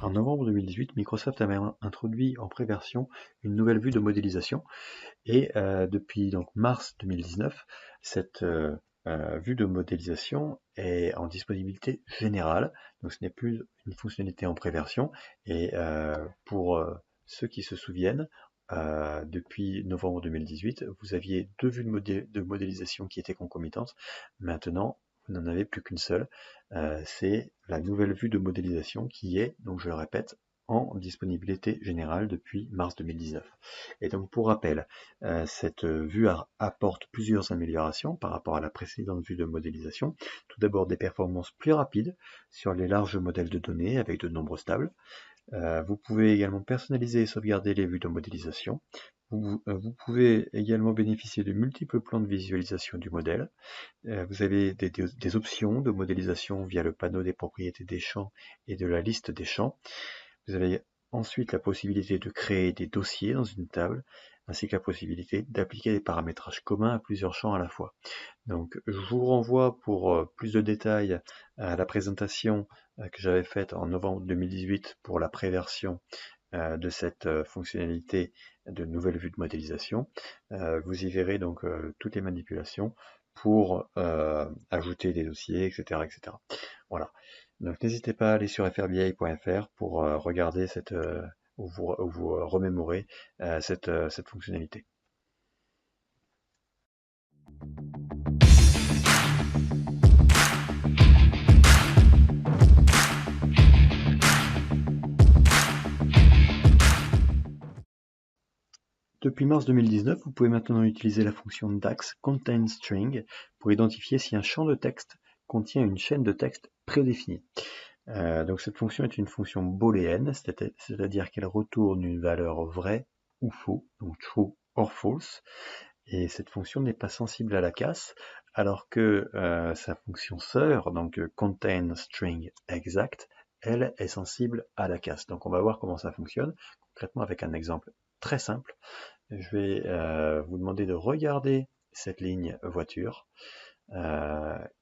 En novembre 2018, Microsoft avait introduit en pré-version une nouvelle vue de modélisation, et depuis donc mars 2019, cette vue de modélisation est en disponibilité générale, donc ce n'est plus une fonctionnalité en pré-version, et pour ceux qui se souviennent, depuis novembre 2018, vous aviez deux vues de modélisation qui étaient concomitantes. Maintenant, vous n'en avez plus qu'une seule. C'est la nouvelle vue de modélisation qui est, donc je le répète, en disponibilité générale depuis mars 2019. Et donc pour rappel, cette vue apporte plusieurs améliorations par rapport à la précédente vue de modélisation. Tout d'abord des performances plus rapides sur les larges modèles de données avec de nombreux stables. Vous pouvez également personnaliser et sauvegarder les vues de modélisation. Vous pouvez également bénéficier de multiples plans de visualisation du modèle. Vous avez des options de modélisation via le panneau des propriétés des champs et de la liste des champs. Vous avez ensuite la possibilité de créer des dossiers dans une table, ainsi que la possibilité d'appliquer des paramétrages communs à plusieurs champs à la fois. Donc je vous renvoie pour plus de détails à la présentation que j'avais faite en novembre 2018 pour la préversion de cette fonctionnalité de nouvelle vue de modélisation. Vous y verrez donc toutes les manipulations pour ajouter des dossiers, etc., etc. Voilà. Donc n'hésitez pas à aller sur frbi.fr pour regarder ou vous remémorer cette fonctionnalité. Depuis mars 2019, vous pouvez maintenant utiliser la fonction DAX Contain String pour identifier si un champ de texte contient une chaîne de texte prédéfinie. Donc cette fonction est une fonction booléenne, c'est-à-dire qu'elle retourne une valeur vraie ou faux, donc true or false, et cette fonction n'est pas sensible à la casse, alors que sa fonction sœur, donc contain string exact, elle est sensible à la casse. Donc on va voir comment ça fonctionne, concrètement avec un exemple très simple. Je vais vous demander de regarder cette ligne voiture.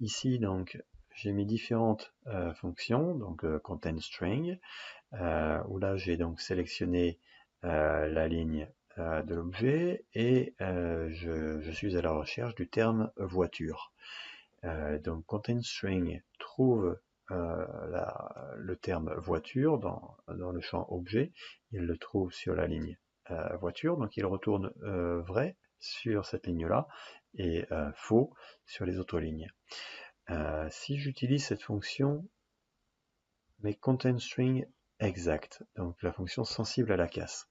Ici, donc, j'ai mis différentes fonctions, donc contain string, où là j'ai donc sélectionné la ligne de l'objet et je suis à la recherche du terme voiture. Donc contain string trouve le terme voiture dans le champ objet, il le trouve sur la ligne voiture, donc il retourne vrai sur cette ligne-là et faux sur les autres lignes. Si j'utilise cette fonction, mais contain string exact, donc la fonction sensible à la casse,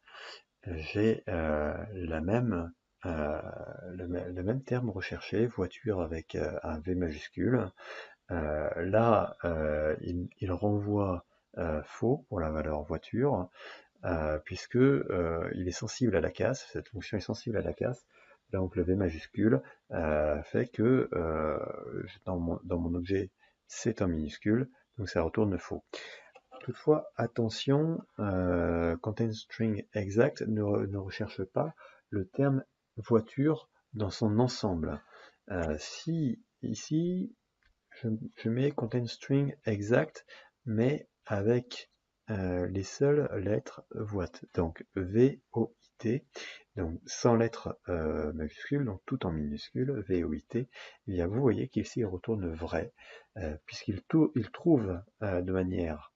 j'ai le même terme recherché, voiture avec un V majuscule. Là, il renvoie faux pour la valeur voiture, puisque il est sensible à la casse, cette fonction est sensible à la casse. Donc le V majuscule fait que dans mon objet c'est en minuscule, donc ça retourne faux. Toutefois, attention, contain string exact ne recherche pas le terme voiture dans son ensemble. Si ici, je mets contain string exact, mais avec les seules lettres voit, donc V-O-I-T, donc sans lettres majuscules, donc tout en minuscule, V-O-I-T, eh bien vous voyez qu'ici il retourne vrai, puisqu'il trouve de manière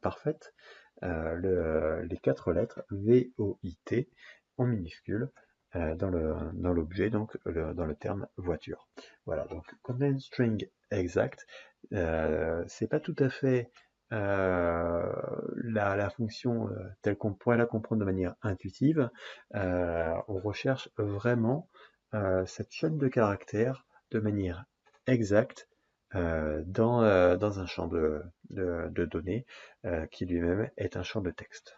parfaite les 4 lettres V-O-I-T en minuscule dans l'objet, donc dans le terme voiture. Voilà, donc contain string exact, c'est pas tout à fait la fonction telle qu'on pourrait la comprendre de manière intuitive. On recherche vraiment cette chaîne de caractères de manière exacte dans un champ de données qui lui-même est un champ de texte.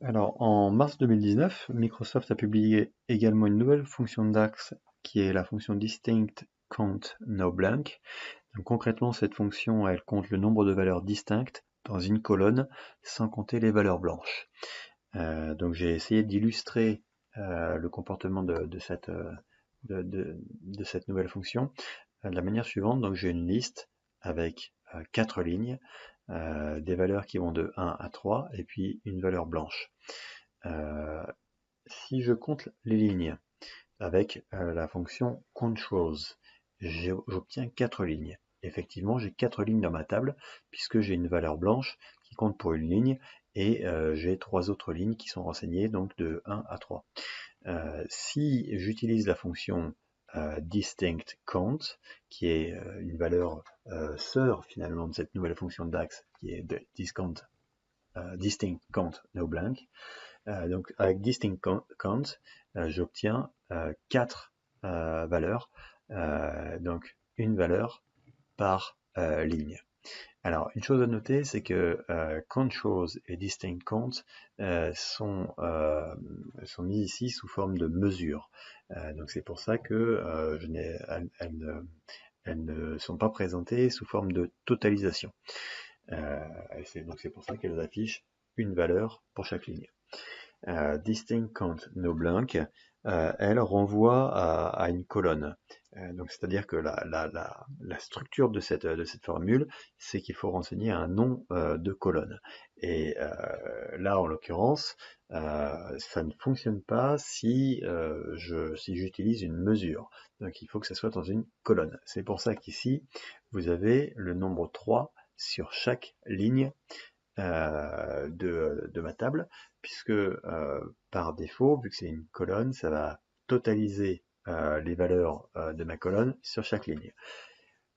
Alors, en mars 2019, Microsoft a publié également une nouvelle fonction DAX qui est la fonction distinct count no blank. Donc, concrètement, cette fonction, elle compte le nombre de valeurs distinctes dans une colonne sans compter les valeurs blanches. Donc, j'ai essayé d'illustrer le comportement de cette nouvelle fonction de la manière suivante. Donc, j'ai une liste avec 4 lignes, des valeurs qui vont de 1 à 3 et puis une valeur blanche. Si je compte les lignes avec la fonction controls, j'obtiens 4 lignes. Effectivement, j'ai 4 lignes dans ma table puisque j'ai une valeur blanche qui compte pour une ligne et j'ai 3 autres lignes qui sont renseignées donc de 1 à 3. Si j'utilise la fonction distinct count, qui est une valeur sœur finalement de cette nouvelle fonction DAX qui est distinct count no blank, donc avec distinct count, j'obtiens 4 valeurs, donc une valeur par ligne. Alors, une chose à noter, c'est que controls et distinct count sont mis ici sous forme de mesure. Donc c'est pour ça que elles ne sont pas présentées sous forme de totalisation. Donc c'est pour ça qu'elles affichent une valeur pour chaque ligne. Distinct count no blank, elle renvoie à une colonne. Donc c'est-à-dire que la structure de cette formule, c'est qu'il faut renseigner un nom de colonne. Et là, en l'occurrence, ça ne fonctionne pas si j'utilise une mesure. Donc il faut que ça soit dans une colonne. C'est pour ça qu'ici, vous avez le nombre 3 sur chaque ligne de ma table, puisque par défaut, vu que c'est une colonne, ça va totaliser les valeurs de ma colonne sur chaque ligne.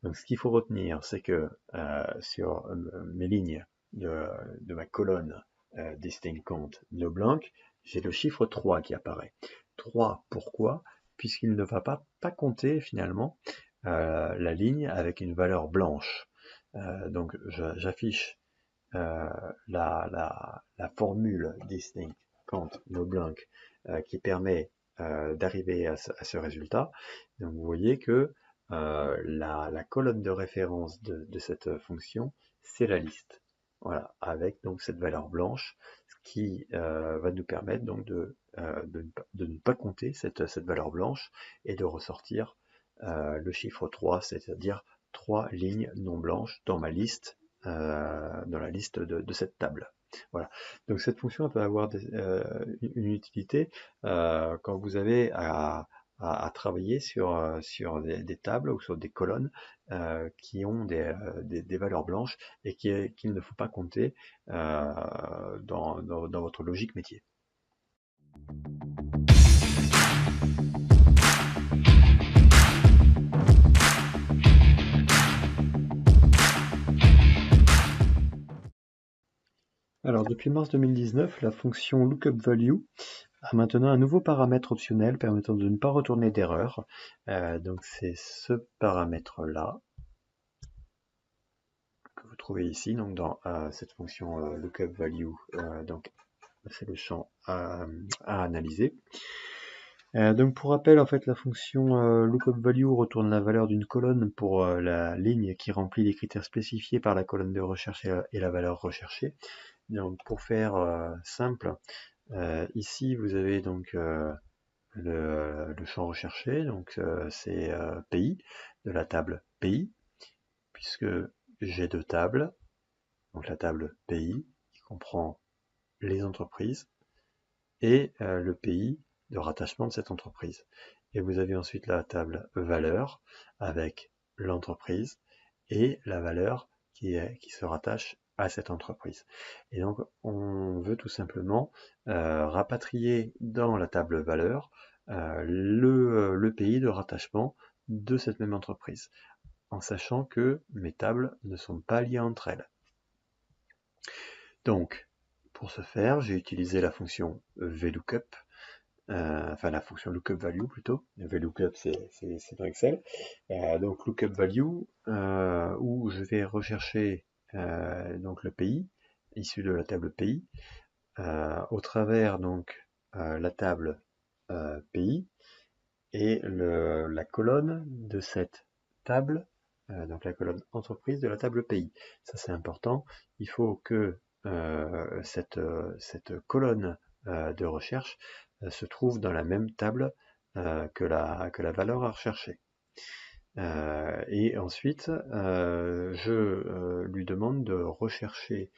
Donc ce qu'il faut retenir, c'est que sur mes lignes de ma colonne distinct count no blank, j'ai le chiffre 3 qui apparaît. 3, pourquoi? Puisqu'il ne va pas compter finalement la ligne avec une valeur blanche. Donc j'affiche la formule distinct count no blank qui permet d'arriver à ce résultat. Donc vous voyez que la colonne de référence de cette fonction, c'est la liste. Voilà, avec donc cette valeur blanche, ce qui va nous permettre donc de ne pas compter cette valeur blanche et de ressortir le chiffre 3, c'est-à-dire 3 lignes non blanches dans ma liste, dans la liste de cette table. Voilà. Donc cette fonction peut avoir une utilité quand vous avez à travailler sur des tables ou sur des colonnes qui ont des valeurs blanches et qu'il ne faut pas compter dans votre logique métier. Alors depuis mars 2019, la fonction lookupValue a maintenant un nouveau paramètre optionnel permettant de ne pas retourner d'erreur. Donc c'est ce paramètre-là. que vous trouvez ici, donc dans cette fonction lookup value, donc c'est le champ à analyser. Donc pour rappel, en fait, la fonction lookup value retourne la valeur d'une colonne pour la ligne qui remplit les critères spécifiés par la colonne de recherche et la valeur recherchée. Donc pour faire simple, ici vous avez donc le champ recherché, donc c'est pays, de la table pays, puisque j'ai deux tables, donc la table pays qui comprend les entreprises et le pays de rattachement de cette entreprise. Et vous avez ensuite la table valeur avec l'entreprise et la valeur qui se rattache à cette entreprise. Et donc on veut tout simplement rapatrier dans la table valeur le pays de rattachement de cette même entreprise, en sachant que mes tables ne sont pas liées entre elles. Donc, pour ce faire, j'ai utilisé la fonction VLOOKUP, enfin la fonction lookup value plutôt. VLOOKUP c'est dans Excel. Donc lookup value où je vais rechercher donc le pays issu de la table pays au travers donc la table pays et la colonne de cette table, donc la colonne entreprise de la table pays. Ça c'est important. Il faut que cette colonne de recherche se trouve dans la même table que la valeur à rechercher. Et ensuite, je lui demande de rechercher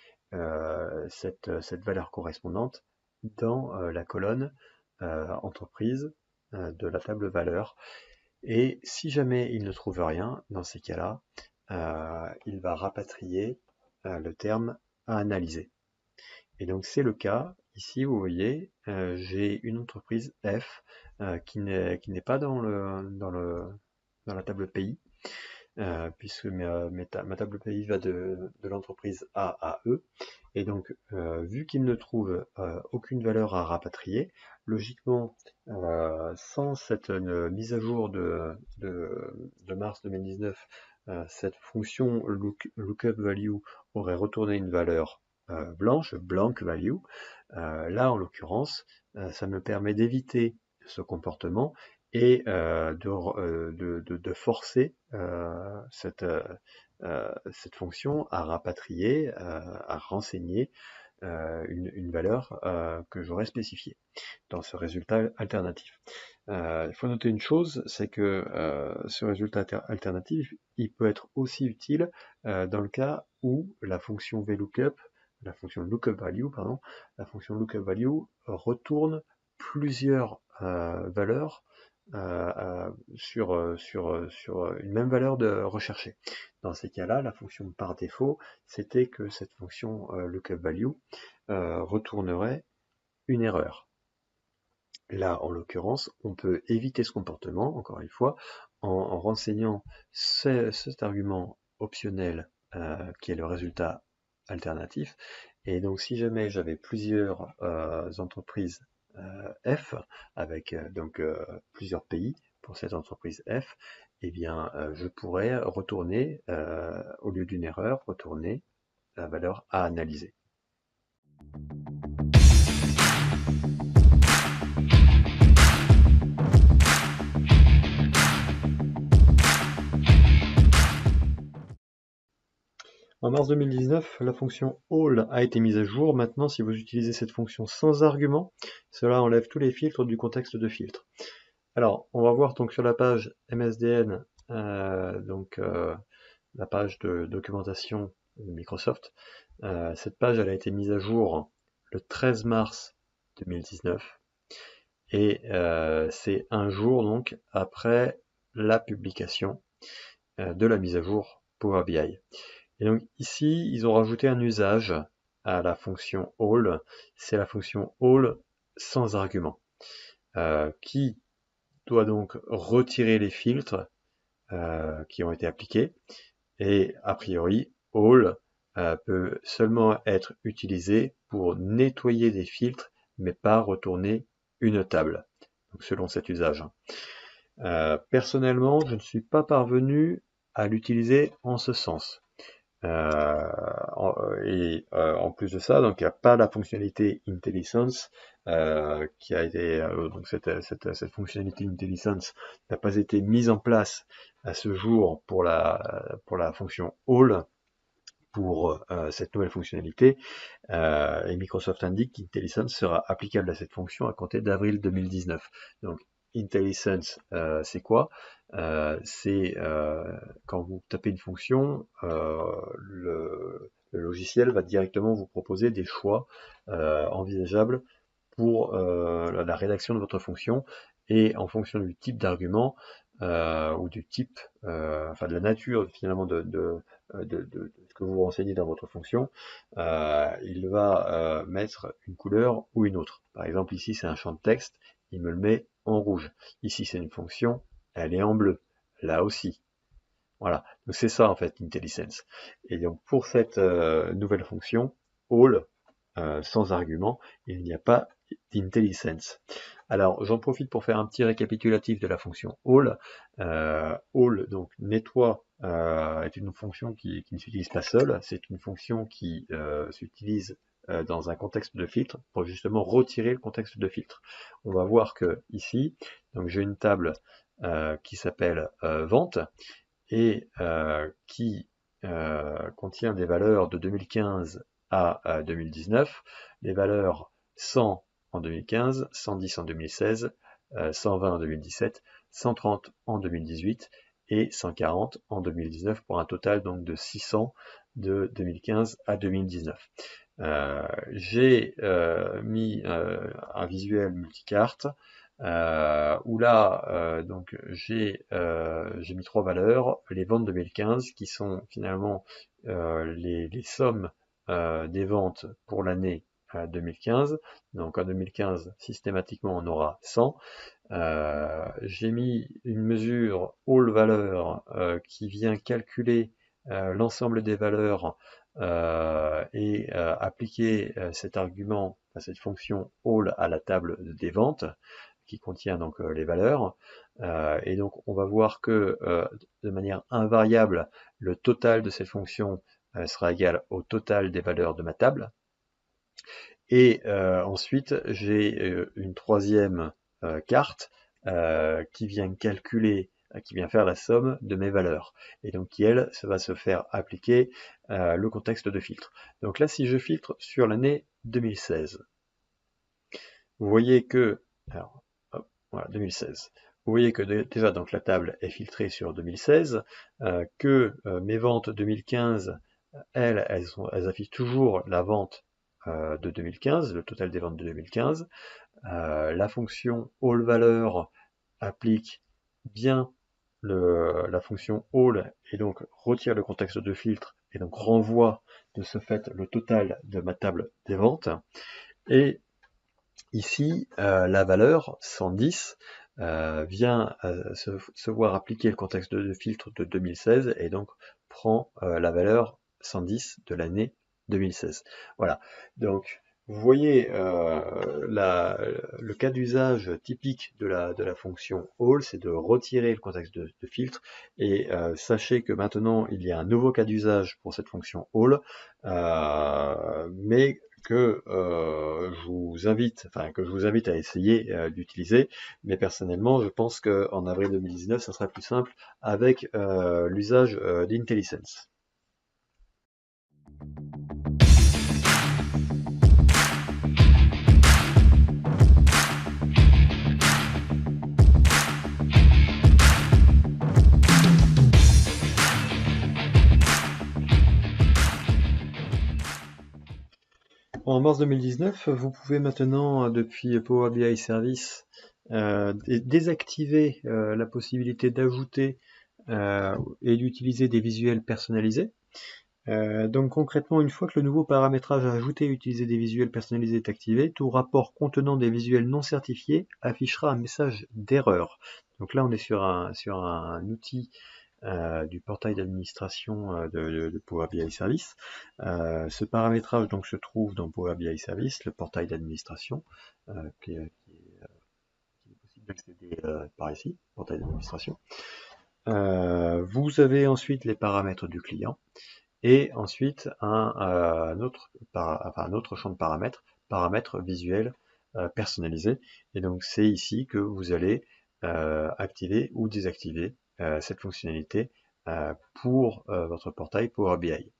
cette valeur correspondante dans la colonne entreprise de la table valeur. Et si jamais il ne trouve rien, dans ces cas-là, il va rapatrier le terme à analyser. Et donc c'est le cas, ici vous voyez, j'ai une entreprise F qui n'est pas dans la table pays, puisque ma table pays va de l'entreprise A à E, et donc vu qu'il ne trouve aucune valeur à rapatrier, logiquement, sans cette mise à jour de mars 2019, cette fonction lookup value aurait retourné une valeur blanche, blank value. Là, en l'occurrence, ça me permet d'éviter ce comportement et de forcer cette fonction à rapatrier, à renseigner une valeur que j'aurais spécifiée dans ce résultat alternatif. Il faut noter une chose, c'est que ce résultat alternatif, il peut être aussi utile dans le cas où la fonction VLOOKUP, la fonction lookup value, pardon, la fonction lookup value retourne plusieurs valeurs sur une même valeur de recherchée. Dans ces cas-là, la fonction par défaut, c'était que cette fonction lookup value retournerait une erreur. Là, en l'occurrence, on peut éviter ce comportement, encore une fois, en renseignant cet argument optionnel qui est le résultat alternatif. Et donc, si jamais j'avais plusieurs entreprises F, avec donc plusieurs pays pour cette entreprise F, eh bien, je pourrais retourner, au lieu d'une erreur, retourner la valeur à analyser. En mars 2019, la fonction all a été mise à jour. Maintenant, si vous utilisez cette fonction sans argument, cela enlève tous les filtres du contexte de filtre. Alors, on va voir donc sur la page MSDN, la page de documentation de Microsoft. Cette page, elle a été mise à jour le 13 mars 2019 et c'est un jour donc après la publication de la mise à jour Power BI. Et donc ici, ils ont rajouté un usage à la fonction all, c'est la fonction all sans argument, qui doit donc retirer les filtres qui ont été appliqués, et a priori, all peut seulement être utilisé pour nettoyer des filtres, mais pas retourner une table, donc selon cet usage. Personnellement, je ne suis pas parvenu à l'utiliser en ce sens. En plus de ça, donc il n'y a pas la fonctionnalité IntelliSense qui a été donc cette fonctionnalité IntelliSense n'a pas été mise en place à ce jour pour la fonction All. Pour cette nouvelle fonctionnalité, et Microsoft indique qu'IntelliSense sera applicable à cette fonction à compter d'avril 2019. Donc IntelliSense, c'est quoi? C'est quand vous tapez une fonction, le logiciel va directement vous proposer des choix envisageables pour la rédaction de votre fonction, et en fonction du type d'argument ou du type, enfin de la nature finalement de ce que vous renseignez dans votre fonction, il va mettre une couleur ou une autre. Par exemple ici c'est un champ de texte, il me le met en rouge. Ici c'est une fonction, elle est en bleu. Là aussi. Voilà, donc c'est ça en fait IntelliSense. Et donc pour cette nouvelle fonction, all, sans argument, il n'y a pas d'IntelliSense. Alors j'en profite pour faire un petit récapitulatif de la fonction all. All, donc nettoie, est une fonction qui ne s'utilise pas seule, c'est une fonction qui s'utilise dans un contexte de filtre pour justement retirer le contexte de filtre. On va voir que ici, donc j'ai une table qui s'appelle vente et qui contient des valeurs de 2015 à 2019, les valeurs 100 en 2015, 110 en 2016, 120 en 2017, 130 en 2018 et 140 en 2019 pour un total donc de 600 de 2015 à 2019. J'ai mis un visuel multicarte où là donc j'ai mis trois valeurs, les ventes 2015 qui sont finalement les sommes des ventes pour l'année 2015. Donc en 2015 systématiquement on aura 100. J'ai mis une mesure all valeur qui vient calculer l'ensemble des valeurs et appliquer cet argument, cette fonction all à la table des ventes qui contient donc les valeurs. Et donc on va voir que de manière invariable, le total de cette fonction sera égal au total des valeurs de ma table. Et ensuite, j'ai une troisième carte qui vient calculer, qui vient faire la somme de mes valeurs. Et donc qui, elle, ça va se faire appliquer le contexte de filtre. Donc là, si je filtre sur l'année 2016, vous voyez que, alors, hop, voilà, 2016. Vous voyez que déjà donc la table est filtrée sur 2016, que mes ventes 2015, elles affichent toujours la vente de 2015, le total des ventes de 2015. La fonction allValeur applique bien la fonction all et donc retire le contexte de filtre et donc renvoie de ce fait le total de ma table des ventes. Et ici, la valeur 110 vient se voir appliquer le contexte de filtre de 2016 et donc prend la valeur 110 de l'année 2016. Voilà, donc vous voyez le cas d'usage typique de la fonction all, c'est de retirer le contexte de filtre, et sachez que maintenant il y a un nouveau cas d'usage pour cette fonction all, mais que je vous invite à essayer d'utiliser, mais personnellement je pense qu'en avril 2019 ça sera plus simple avec l'usage d'IntelliSense. En mars 2019, vous pouvez maintenant, depuis Power BI Service, désactiver la possibilité d'ajouter et d'utiliser des visuels personnalisés. Donc concrètement, une fois que le nouveau paramétrage à ajouter et utiliser des visuels personnalisés est activé, tout rapport contenant des visuels non certifiés affichera un message d'erreur. Donc là, on est sur un outil du portail d'administration de Power BI Service. Ce paramétrage donc se trouve dans Power BI Service, le portail d'administration, qui est possible d'accéder par ici, portail d'administration. Vous avez ensuite les paramètres du client, et ensuite un autre champ de paramètres visuels personnalisés. Et donc c'est ici que vous allez activer ou désactiver cette fonctionnalité pour votre portail Power BI.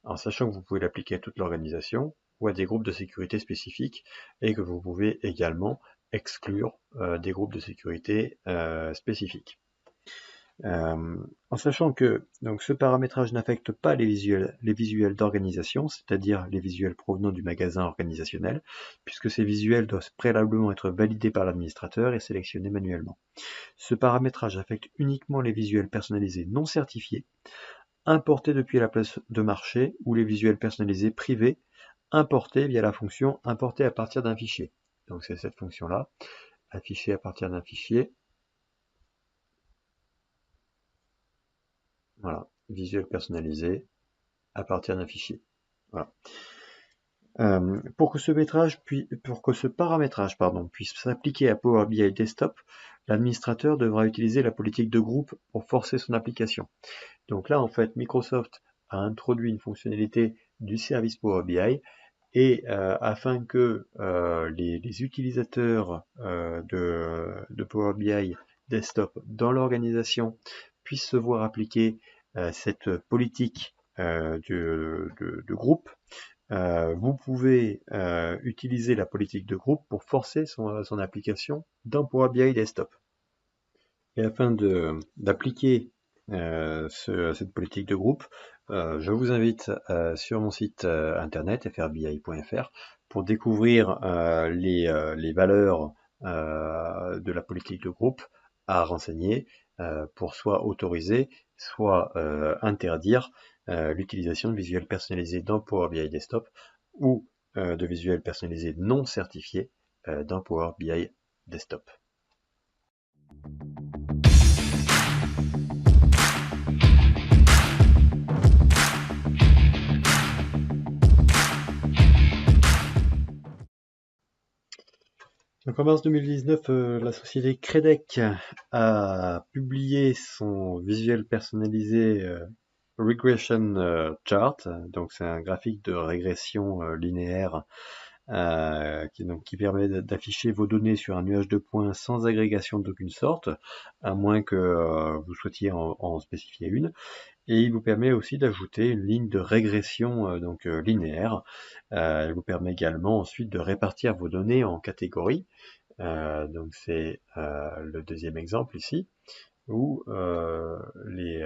En sachant que vous pouvez l'appliquer à toute l'organisation ou à des groupes de sécurité spécifiques et que vous pouvez également exclure des groupes de sécurité spécifiques. En sachant que donc, ce paramétrage n'affecte pas les visuels d'organisation, c'est-à-dire les visuels provenant du magasin organisationnel, puisque ces visuels doivent préalablement être validés par l'administrateur et sélectionnés manuellement. Ce paramétrage affecte uniquement les visuels personnalisés non certifiés, importés depuis la place de marché, ou les visuels personnalisés privés, importés via la fonction importer à partir d'un fichier. Donc c'est cette fonction-là, afficher à partir d'un fichier. Voilà, visuel personnalisé à partir d'un fichier. Voilà. Pour que ce paramétrage puisse s'appliquer à Power BI Desktop, l'administrateur devra utiliser la politique de groupe pour forcer son application. Donc là, en fait, Microsoft a introduit une fonctionnalité du service Power BI et afin que les utilisateurs de Power BI Desktop dans l'organisation puissent se voir appliquer cette politique de groupe, vous pouvez utiliser la politique de groupe pour forcer son application dans Power BI Desktop. Et afin d'appliquer cette politique de groupe, je vous invite sur mon site internet frbi.fr pour découvrir les valeurs de la politique de groupe à renseigner pour soit autoriser, soit interdire l'utilisation de visuels personnalisés dans Power BI Desktop ou de visuels personnalisés non certifiés dans Power BI Desktop. Donc en mars 2019, la société Credec a publié son visuel personnalisé Regression Chart. Donc c'est un graphique de régression linéaire qui permet d'afficher vos données sur un nuage de points sans agrégation d'aucune sorte, à moins que vous souhaitiez en spécifier une. Et il vous permet aussi d'ajouter une ligne de régression linéaire. Il vous permet également ensuite de répartir vos données en catégories. Donc c'est le deuxième exemple ici, où les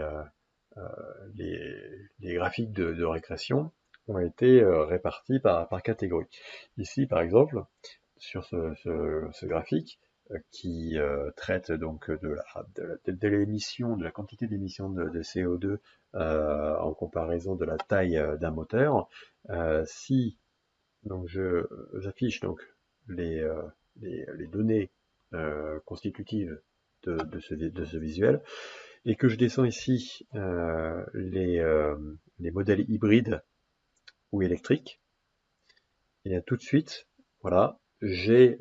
graphiques de régression ont été répartis par catégorie. Ici, par exemple, sur ce graphique, qui traite donc de l'émission, de la quantité d'émissions de CO2 en comparaison de la taille d'un moteur. Si donc j'affiche donc les données constitutives de ce visuel et que je descends ici les modèles hybrides ou électriques, et tout de suite, voilà, j'ai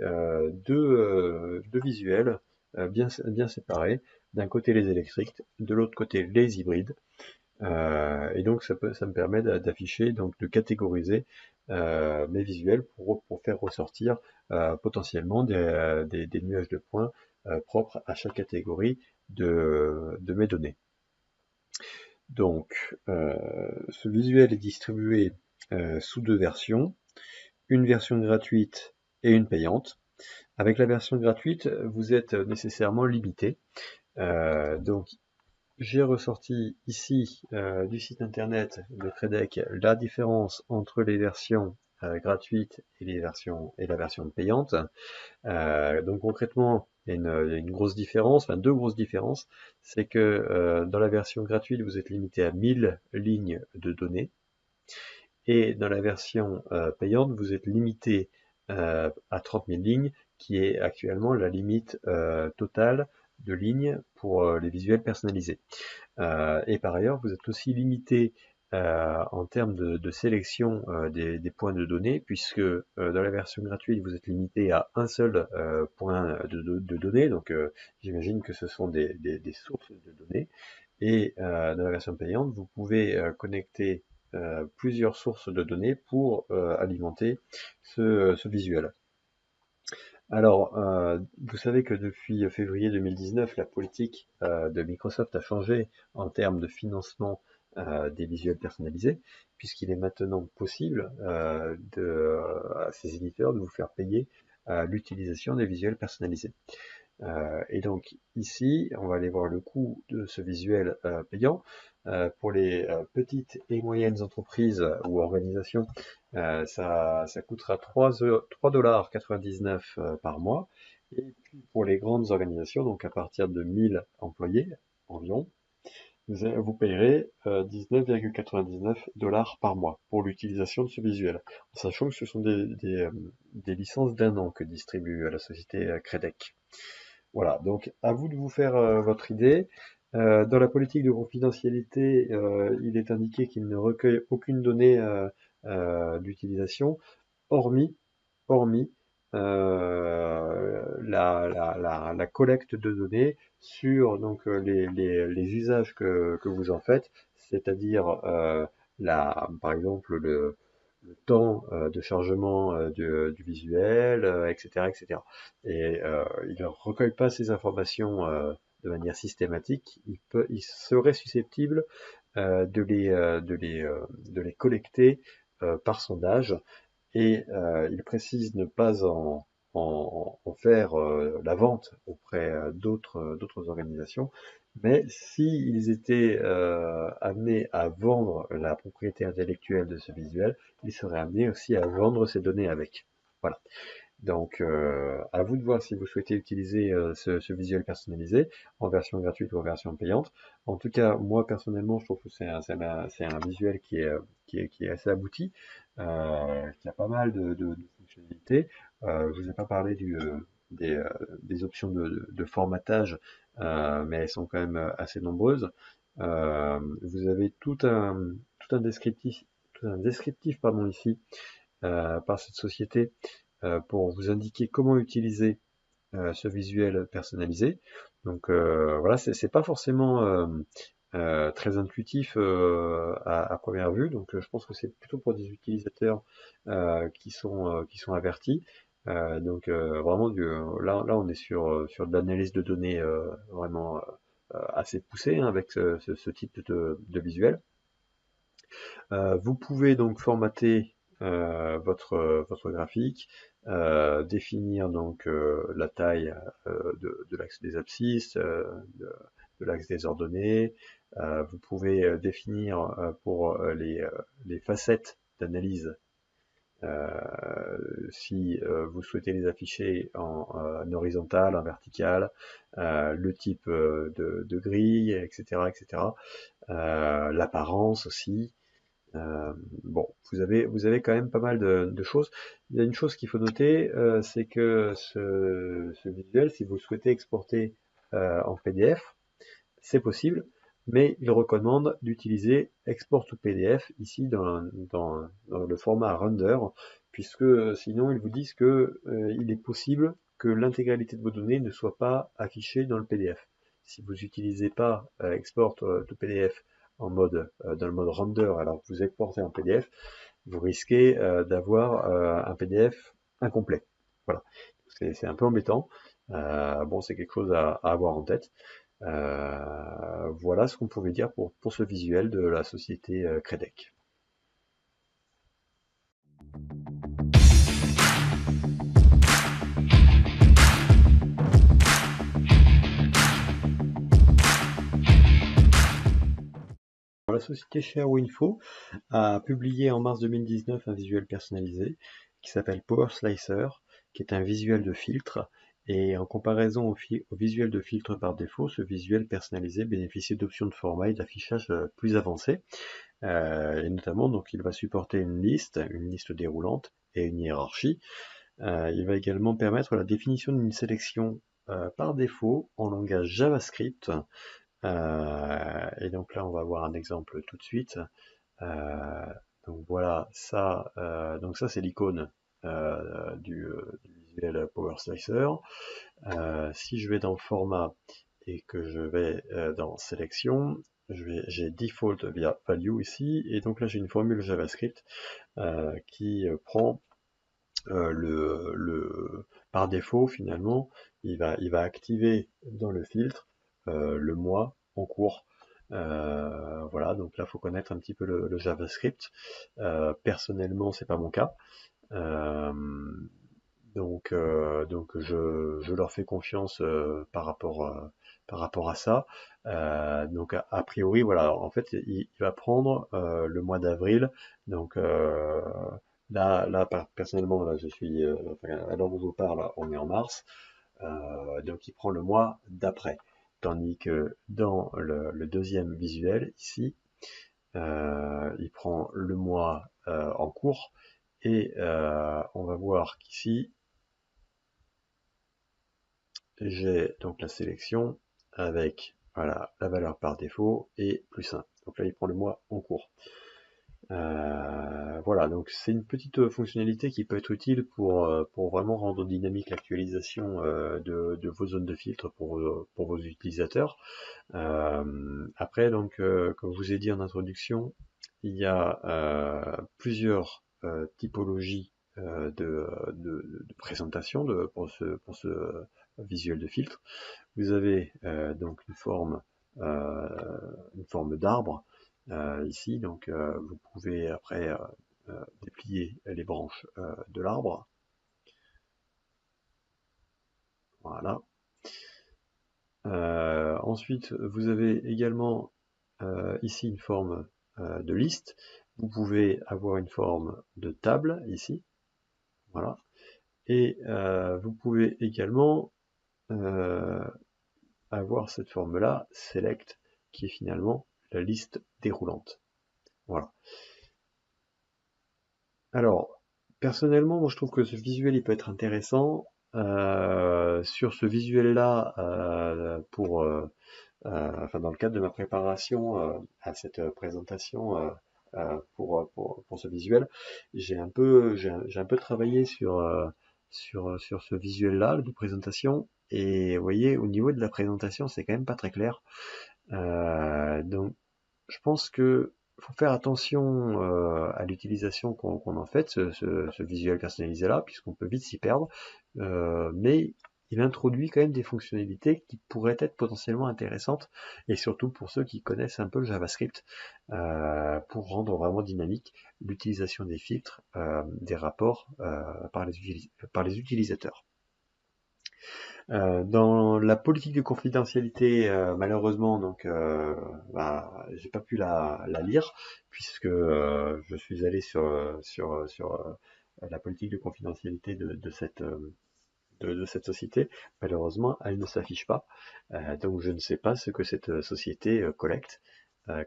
deux visuels bien séparés. D'un côté les électriques, de l'autre côté les hybrides. Et donc ça me permet d'afficher, donc de catégoriser mes visuels pour faire ressortir potentiellement des nuages de points propres à chaque catégorie de mes données. Donc ce visuel est distribué sous deux versions, une version gratuite et une payante. Avec la version gratuite, vous êtes nécessairement limité. Donc j'ai ressorti ici du site internet de Credec la différence entre les versions gratuites et la version payante. Donc concrètement, il y a une grosse différence, enfin deux grosses différences. C'est que dans la version gratuite, vous êtes limité à 1000 lignes de données. Et dans la version payante, vous êtes limité à 30 000 lignes, qui est actuellement la limite totale de lignes pour les visuels personnalisés. Et par ailleurs, vous êtes aussi limité en termes de sélection des points de données, puisque dans la version gratuite, vous êtes limité à un seul point de données, donc j'imagine que ce sont des sources de données, et dans la version payante, vous pouvez connecter plusieurs sources de données pour alimenter ce visuel. Alors, vous savez que depuis février 2019, la politique de Microsoft a changé en termes de financement des visuels personnalisés, puisqu'il est maintenant possible à ces éditeurs de vous faire payer l'utilisation des visuels personnalisés. Et donc ici, on va aller voir le coût de ce visuel payant. Pour les petites et moyennes entreprises ou organisations, ça coûtera 3,99 $ par mois. Et puis pour les grandes organisations, donc à partir de 1000 employés environ, vous payerez 19,99 $ par mois pour l'utilisation de ce visuel, en sachant que ce sont des licences d'1 an que distribue la société Credec. Voilà, donc à vous de vous faire votre idée. Dans la politique de confidentialité, il est indiqué qu'il ne recueille aucune donnée d'utilisation, hormis la collecte de données sur donc les usages que vous en faites, c'est-à-dire par exemple le temps de chargement du visuel, etc., etc. Et il ne recueille pas ces informations de manière systématique. Il serait susceptible de les collecter par sondage, et il précise ne pas en faire la vente auprès d'autres organisations, mais s'ils étaient amenés à vendre la propriété intellectuelle de ce visuel, ils seraient amenés aussi à vendre ces données avec. Voilà. Donc, à vous de voir si vous souhaitez utiliser ce visuel personnalisé en version gratuite ou en version payante. En tout cas, moi personnellement, je trouve que c'est un visuel qui est assez abouti, qui a pas mal de fonctionnalités. Je vous ai pas parlé des options de formatage, mais elles sont quand même assez nombreuses. Vous avez tout un descriptif pardon, ici par cette société pour vous indiquer comment utiliser ce visuel personnalisé. Donc voilà, c'est pas forcément très intuitif à première vue, donc je pense que c'est plutôt pour des utilisateurs qui sont avertis. Donc vraiment, là on est sur de l'analyse de données vraiment assez poussée hein, avec ce type de visuel. Vous pouvez donc formater votre graphique, définir donc la taille de l'axe des abscisses, de l'axe des ordonnées. Vous pouvez définir pour les facettes d'analyse si vous souhaitez les afficher en horizontal, en vertical, le type de grille, etc., etc. L'apparence aussi. Bon, vous avez quand même pas mal de choses. Il y a une chose qu'il faut noter, c'est que ce visuel, si vous le souhaitez exporter en PDF, c'est possible, mais il recommande d'utiliser Export to PDF ici dans le format Render, puisque sinon ils vous disent que il est possible que l'intégralité de vos données ne soit pas affichée dans le PDF. Si vous n'utilisez pas Export to PDF dans le mode Render alors que vous exportez en PDF, vous risquez d'avoir un PDF incomplet. Voilà, c'est un peu embêtant. Bon, c'est quelque chose à avoir en tête. Voilà ce qu'on pouvait dire pour ce visuel de la société Credec. La société ShareWinfo a publié en mars 2019 un visuel personnalisé qui s'appelle Power Slicer, qui est un visuel de filtre. Et en comparaison au visuel de filtre par défaut, ce visuel personnalisé bénéficie d'options de format et d'affichage plus avancées. Et notamment, donc, il va supporter une liste déroulante et une hiérarchie. Il va également permettre la définition d'une sélection par défaut en langage JavaScript. Et donc là, on va voir un exemple tout de suite. Donc voilà, donc ça c'est l'icône du visuel Power Slicer. Si je vais dans Format et que je vais dans Sélection, j'ai default via value ici, et donc là j'ai une formule JavaScript qui prend par défaut finalement, il va activer dans le filtre le mois en cours. Voilà, donc là faut connaître un petit peu le JavaScript. Personnellement, c'est pas mon cas. Euh, donc je leur fais confiance par rapport à ça. Donc a priori, voilà, en fait, il va prendre le mois d'avril. Donc là, personnellement, là, je suis, enfin, à l'heure où je vous parle, on est en mars. Donc il prend le mois d'après. Tandis que dans le deuxième visuel, ici, il prend le mois en cours. Et on va voir qu'ici, j'ai donc la sélection avec voilà, la valeur par défaut et +1. Donc là, il prend le mois en cours. Voilà, donc c'est une petite fonctionnalité qui peut être utile pour vraiment rendre dynamique l'actualisation de vos zones de filtre pour vos utilisateurs. Après, donc, comme je vous ai dit en introduction, il y a plusieurs typologies de présentation pour ce visuel de filtre. Vous avez donc une forme d'arbre ici, donc vous pouvez après déplier les branches de l'arbre. Voilà. Ensuite, vous avez également ici une forme de liste. Vous pouvez avoir une forme de table ici. Voilà. Et vous pouvez également avoir cette forme-là, select, qui est finalement la liste déroulante. Voilà. Alors, personnellement, moi je trouve que ce visuel il peut être intéressant. Sur ce visuel-là, enfin, dans le cadre de ma préparation à cette présentation pour ce visuel, j'ai un peu travaillé sur ce visuel-là de présentation. Et vous voyez, au niveau de la présentation, c'est quand même pas très clair. Donc, je pense que faut faire attention à l'utilisation qu'on en fait, ce visuel personnalisé là, puisqu'on peut vite s'y perdre. Mais il introduit quand même des fonctionnalités qui pourraient être potentiellement intéressantes, et surtout pour ceux qui connaissent un peu le JavaScript, pour rendre vraiment dynamique l'utilisation des filtres, des rapports par les utilisateurs. Dans la politique de confidentialité, malheureusement, donc, j'ai pas pu la lire puisque je suis allé sur la politique de confidentialité de cette société. Malheureusement, elle ne s'affiche pas, donc je ne sais pas ce que cette société collecte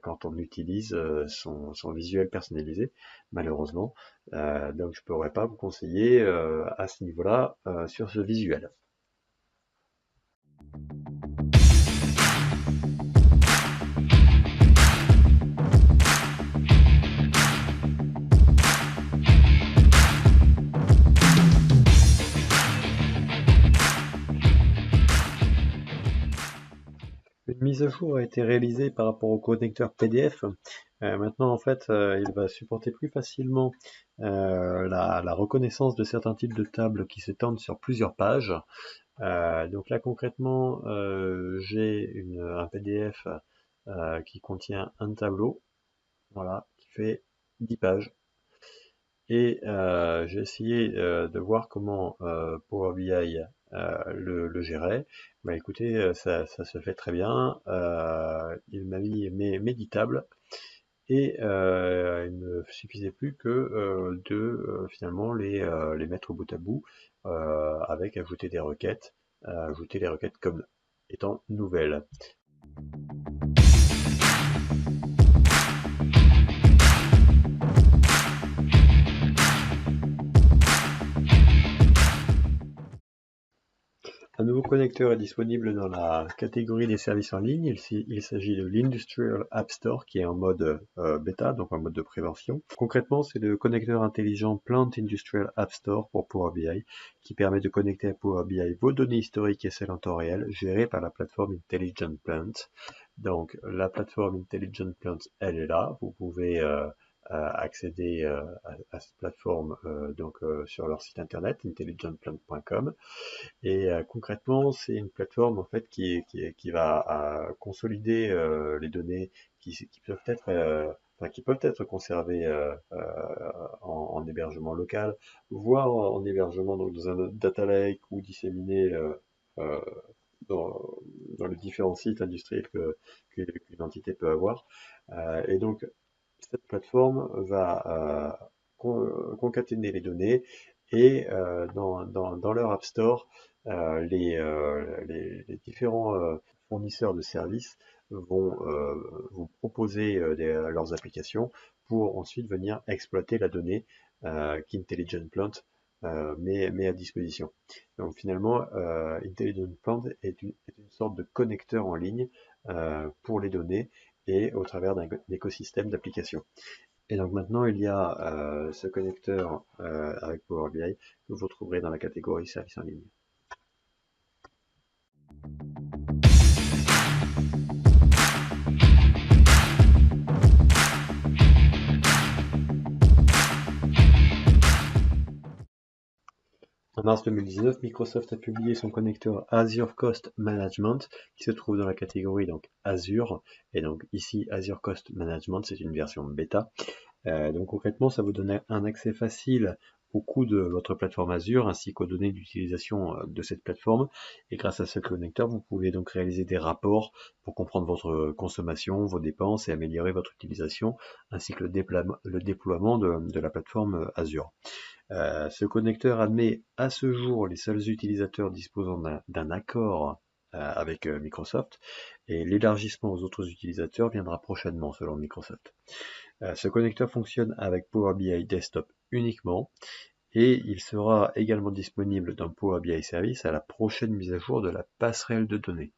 quand on utilise son visuel personnalisé, malheureusement. Donc je pourrais pas vous conseiller à ce niveau-là sur ce visuel. Une mise à jour a été réalisée par rapport au connecteur PDF. Maintenant, en fait, il va supporter plus facilement la reconnaissance de certains types de tables qui s'étendent sur plusieurs pages. Donc là, concrètement, j'ai un PDF qui contient un tableau, voilà, qui fait 10 pages. Et j'ai essayé de voir comment Power BI le gérait. Bah écoutez, ça se fait très bien. Il m'a mis mes 10 tables, et il ne me suffisait plus que de finalement les mettre bout à bout avec ajouter des requêtes, ajouter les requêtes comme étant nouvelles. Un nouveau connecteur est disponible dans la catégorie des services en ligne. Il s'agit de l'Industrial App Store qui est en mode bêta, donc en mode de prévention. Concrètement, c'est le connecteur intelligent Plant Industrial App Store pour Power BI qui permet de connecter à Power BI vos données historiques et celles en temps réel gérées par la plateforme Intelligent Plant. Donc la plateforme Intelligent Plant, elle est là. Vous pouvez accéder à cette plateforme sur leur site internet intelligentplant.com. Et concrètement, c'est une plateforme en fait qui va consolider les données qui peuvent être conservées en hébergement local, voire en hébergement donc, dans un data lake ou disséminées euh, dans, dans les différents sites industriels qu'une entité peut avoir. Et donc, cette plateforme va concaténer les données et dans leur App Store, les différents fournisseurs de services vont vous proposer leurs applications pour ensuite venir exploiter la donnée qu'Intelligent Plant met à disposition. Donc finalement, Intelligent Plant est une sorte de connecteur en ligne pour les données et au travers d'un écosystème d'applications. Et donc maintenant, il y a ce connecteur avec Power BI que vous trouverez dans la catégorie services en ligne. En mars 2019, Microsoft a publié son connecteur Azure Cost Management qui se trouve dans la catégorie donc Azure. Et donc ici, Azure Cost Management, c'est une version bêta. Donc concrètement, ça vous donne un accès facile au coût de votre plateforme Azure ainsi qu'aux données d'utilisation de cette plateforme. Et grâce à ce connecteur, vous pouvez donc réaliser des rapports pour comprendre votre consommation, vos dépenses et améliorer votre utilisation ainsi que le déploiement de la plateforme Azure. Ce connecteur admet à ce jour les seuls utilisateurs disposant d'un accord avec Microsoft et l'élargissement aux autres utilisateurs viendra prochainement selon Microsoft. Ce connecteur fonctionne avec Power BI Desktop uniquement et il sera également disponible dans Power BI Service à la prochaine mise à jour de la passerelle de données.